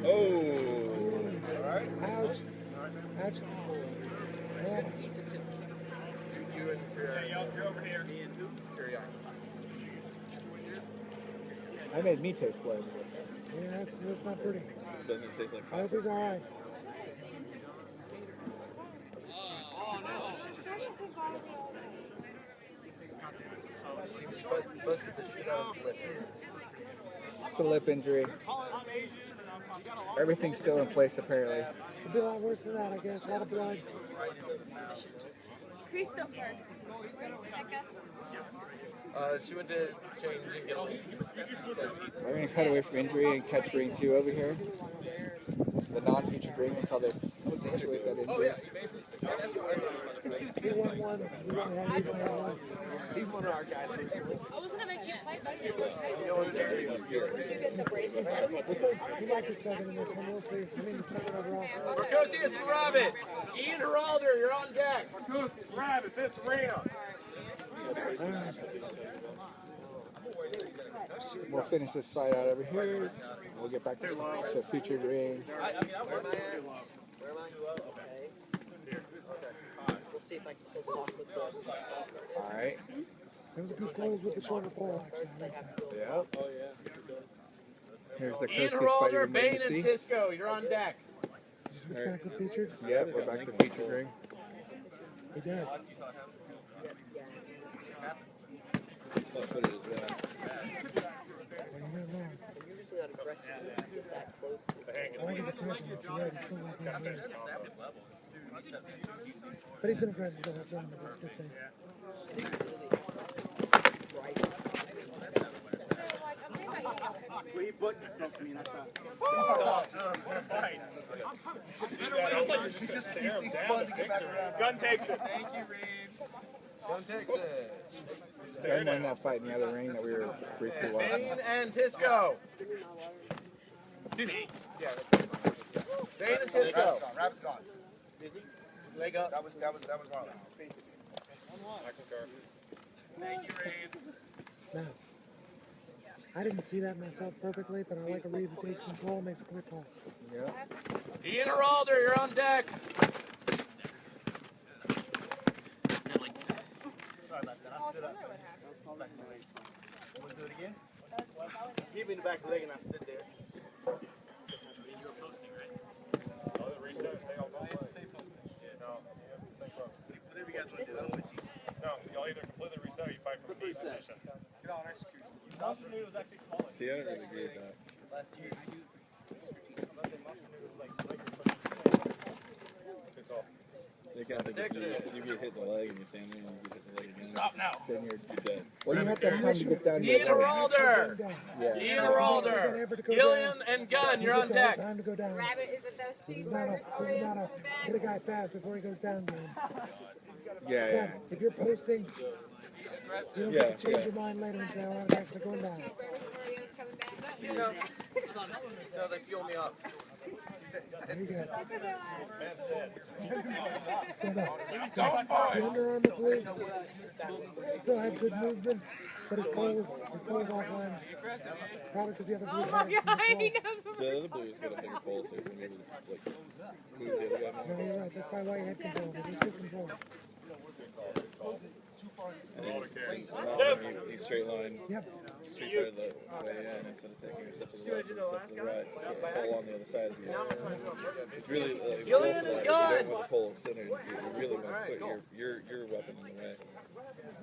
Oh. Alright. Ouch. Ouch. Yeah. You and You're over here. Carry. I made me taste blood. Yeah, that's not pretty. So it tastes like I hope he's alright. Busted the shit out of his lip. It's a lip injury. Everything's still in place, apparently. It'd be a lot worse than that, I guess. A lot of blood. Christopher. She went to change and get We're going to cut away from injury and catch ring 2 over here. The non-featured ring until they situate that injury. He won one. He's one of our guys. I was gonna make you fight, but He might be second in this one. We'll see. I mean, the second overall. Marcosius and Rabbit. Ian Heralder, you're on deck. Marcosius, Rabbit, this arena. we'll finish this fight out over here. We'll get back to featured ring. Where am I? Okay. We'll see if I can tilt it off with the soft guard. All right. That was a good close with the shoulder pull, actually. Yep. Oh, yeah. Here's the Ian closest fight Heralder, you're Bane, going to and see. Tisco, you're on deck. Switch back to featured? Yep, we're back to featured ring. He does. I'll put it as well. You're usually not aggressive enough to get that close to the I like his aggression, but you're right, he's still not that good. But he's been aggressive the whole tournament, that's a good thing. He put something in that He spun to get back around. Gun takes it. Thank you, Reeves. Gun takes it. Gun won that fight in the other ring that we were briefly watching. Bane and Tisco. Yeah. Bane and Tisco. Rabbit's gone. leg up. That was Marlon. Thank you, Reeves. Now, I didn't see that myself perfectly, but I like a read who takes control and makes a quick call. Yeah. Ian Heralder, you're on deck. Sorry about that. I stood up. Want to do it again? Hit me in the back of the leg and I stood there. You were posting, right? Oh, the reset, they all go away. No, same folks. Whatever you guys want to do, I don't want to cheat. No, y'all either completely reset or you fight from a knee position. Get on execution. Monster Noodle was actually smaller. See, I don't really agree with that. Last year. Good call. You can't think if you get hit in the leg and you stand there and you get hit the leg again. Stop now. Then you're dead. Well, you have to have time to get down to Ian it. Heralder. Yeah. Ian Heralder. Gillian and Gunn, you're on deck. Time to go down. Rabbit, is it those This is not a hit a guy fast before he goes down game. Yeah, yeah. If you're posting, you don't get to change your mind later and say, oh, I'm actually going down. No, they fuel me up. There you go. So the underarm police still had good movement, but his pole was offline. Probably because the other blue had control. So the other blue is got a bigger pole, so he's gonna be able to like move the other guy more. No, you're right. That's probably why he had control. But he's good control. And then he straight line. Yep. Straight line the way in instead of taking a step to the left, step to the right. Get the pole on the other side of you. It's really if you don't want the pole centered, you really want to put your weapon in the way.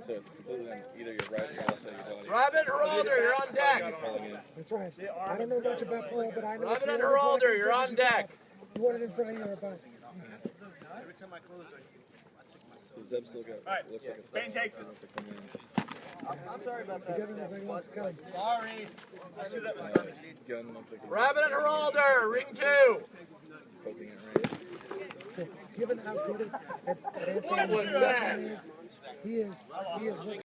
So it's completely on either your right or your left side of your body. Robin Heralder, you're on deck. That's right. I don't know much about pole, but I know. Robin and Heralder, you're on deck. You want it in front of you or back? Every time I close, So Zeb still got looks like a step. Bane takes it. Wants to come in. I'm sorry about that. Together as I wants to come. Sorry. I knew that was coming. Gun looks like Robin and Heralder, ring 2. poking it right. So, given how good at answering What was that? he is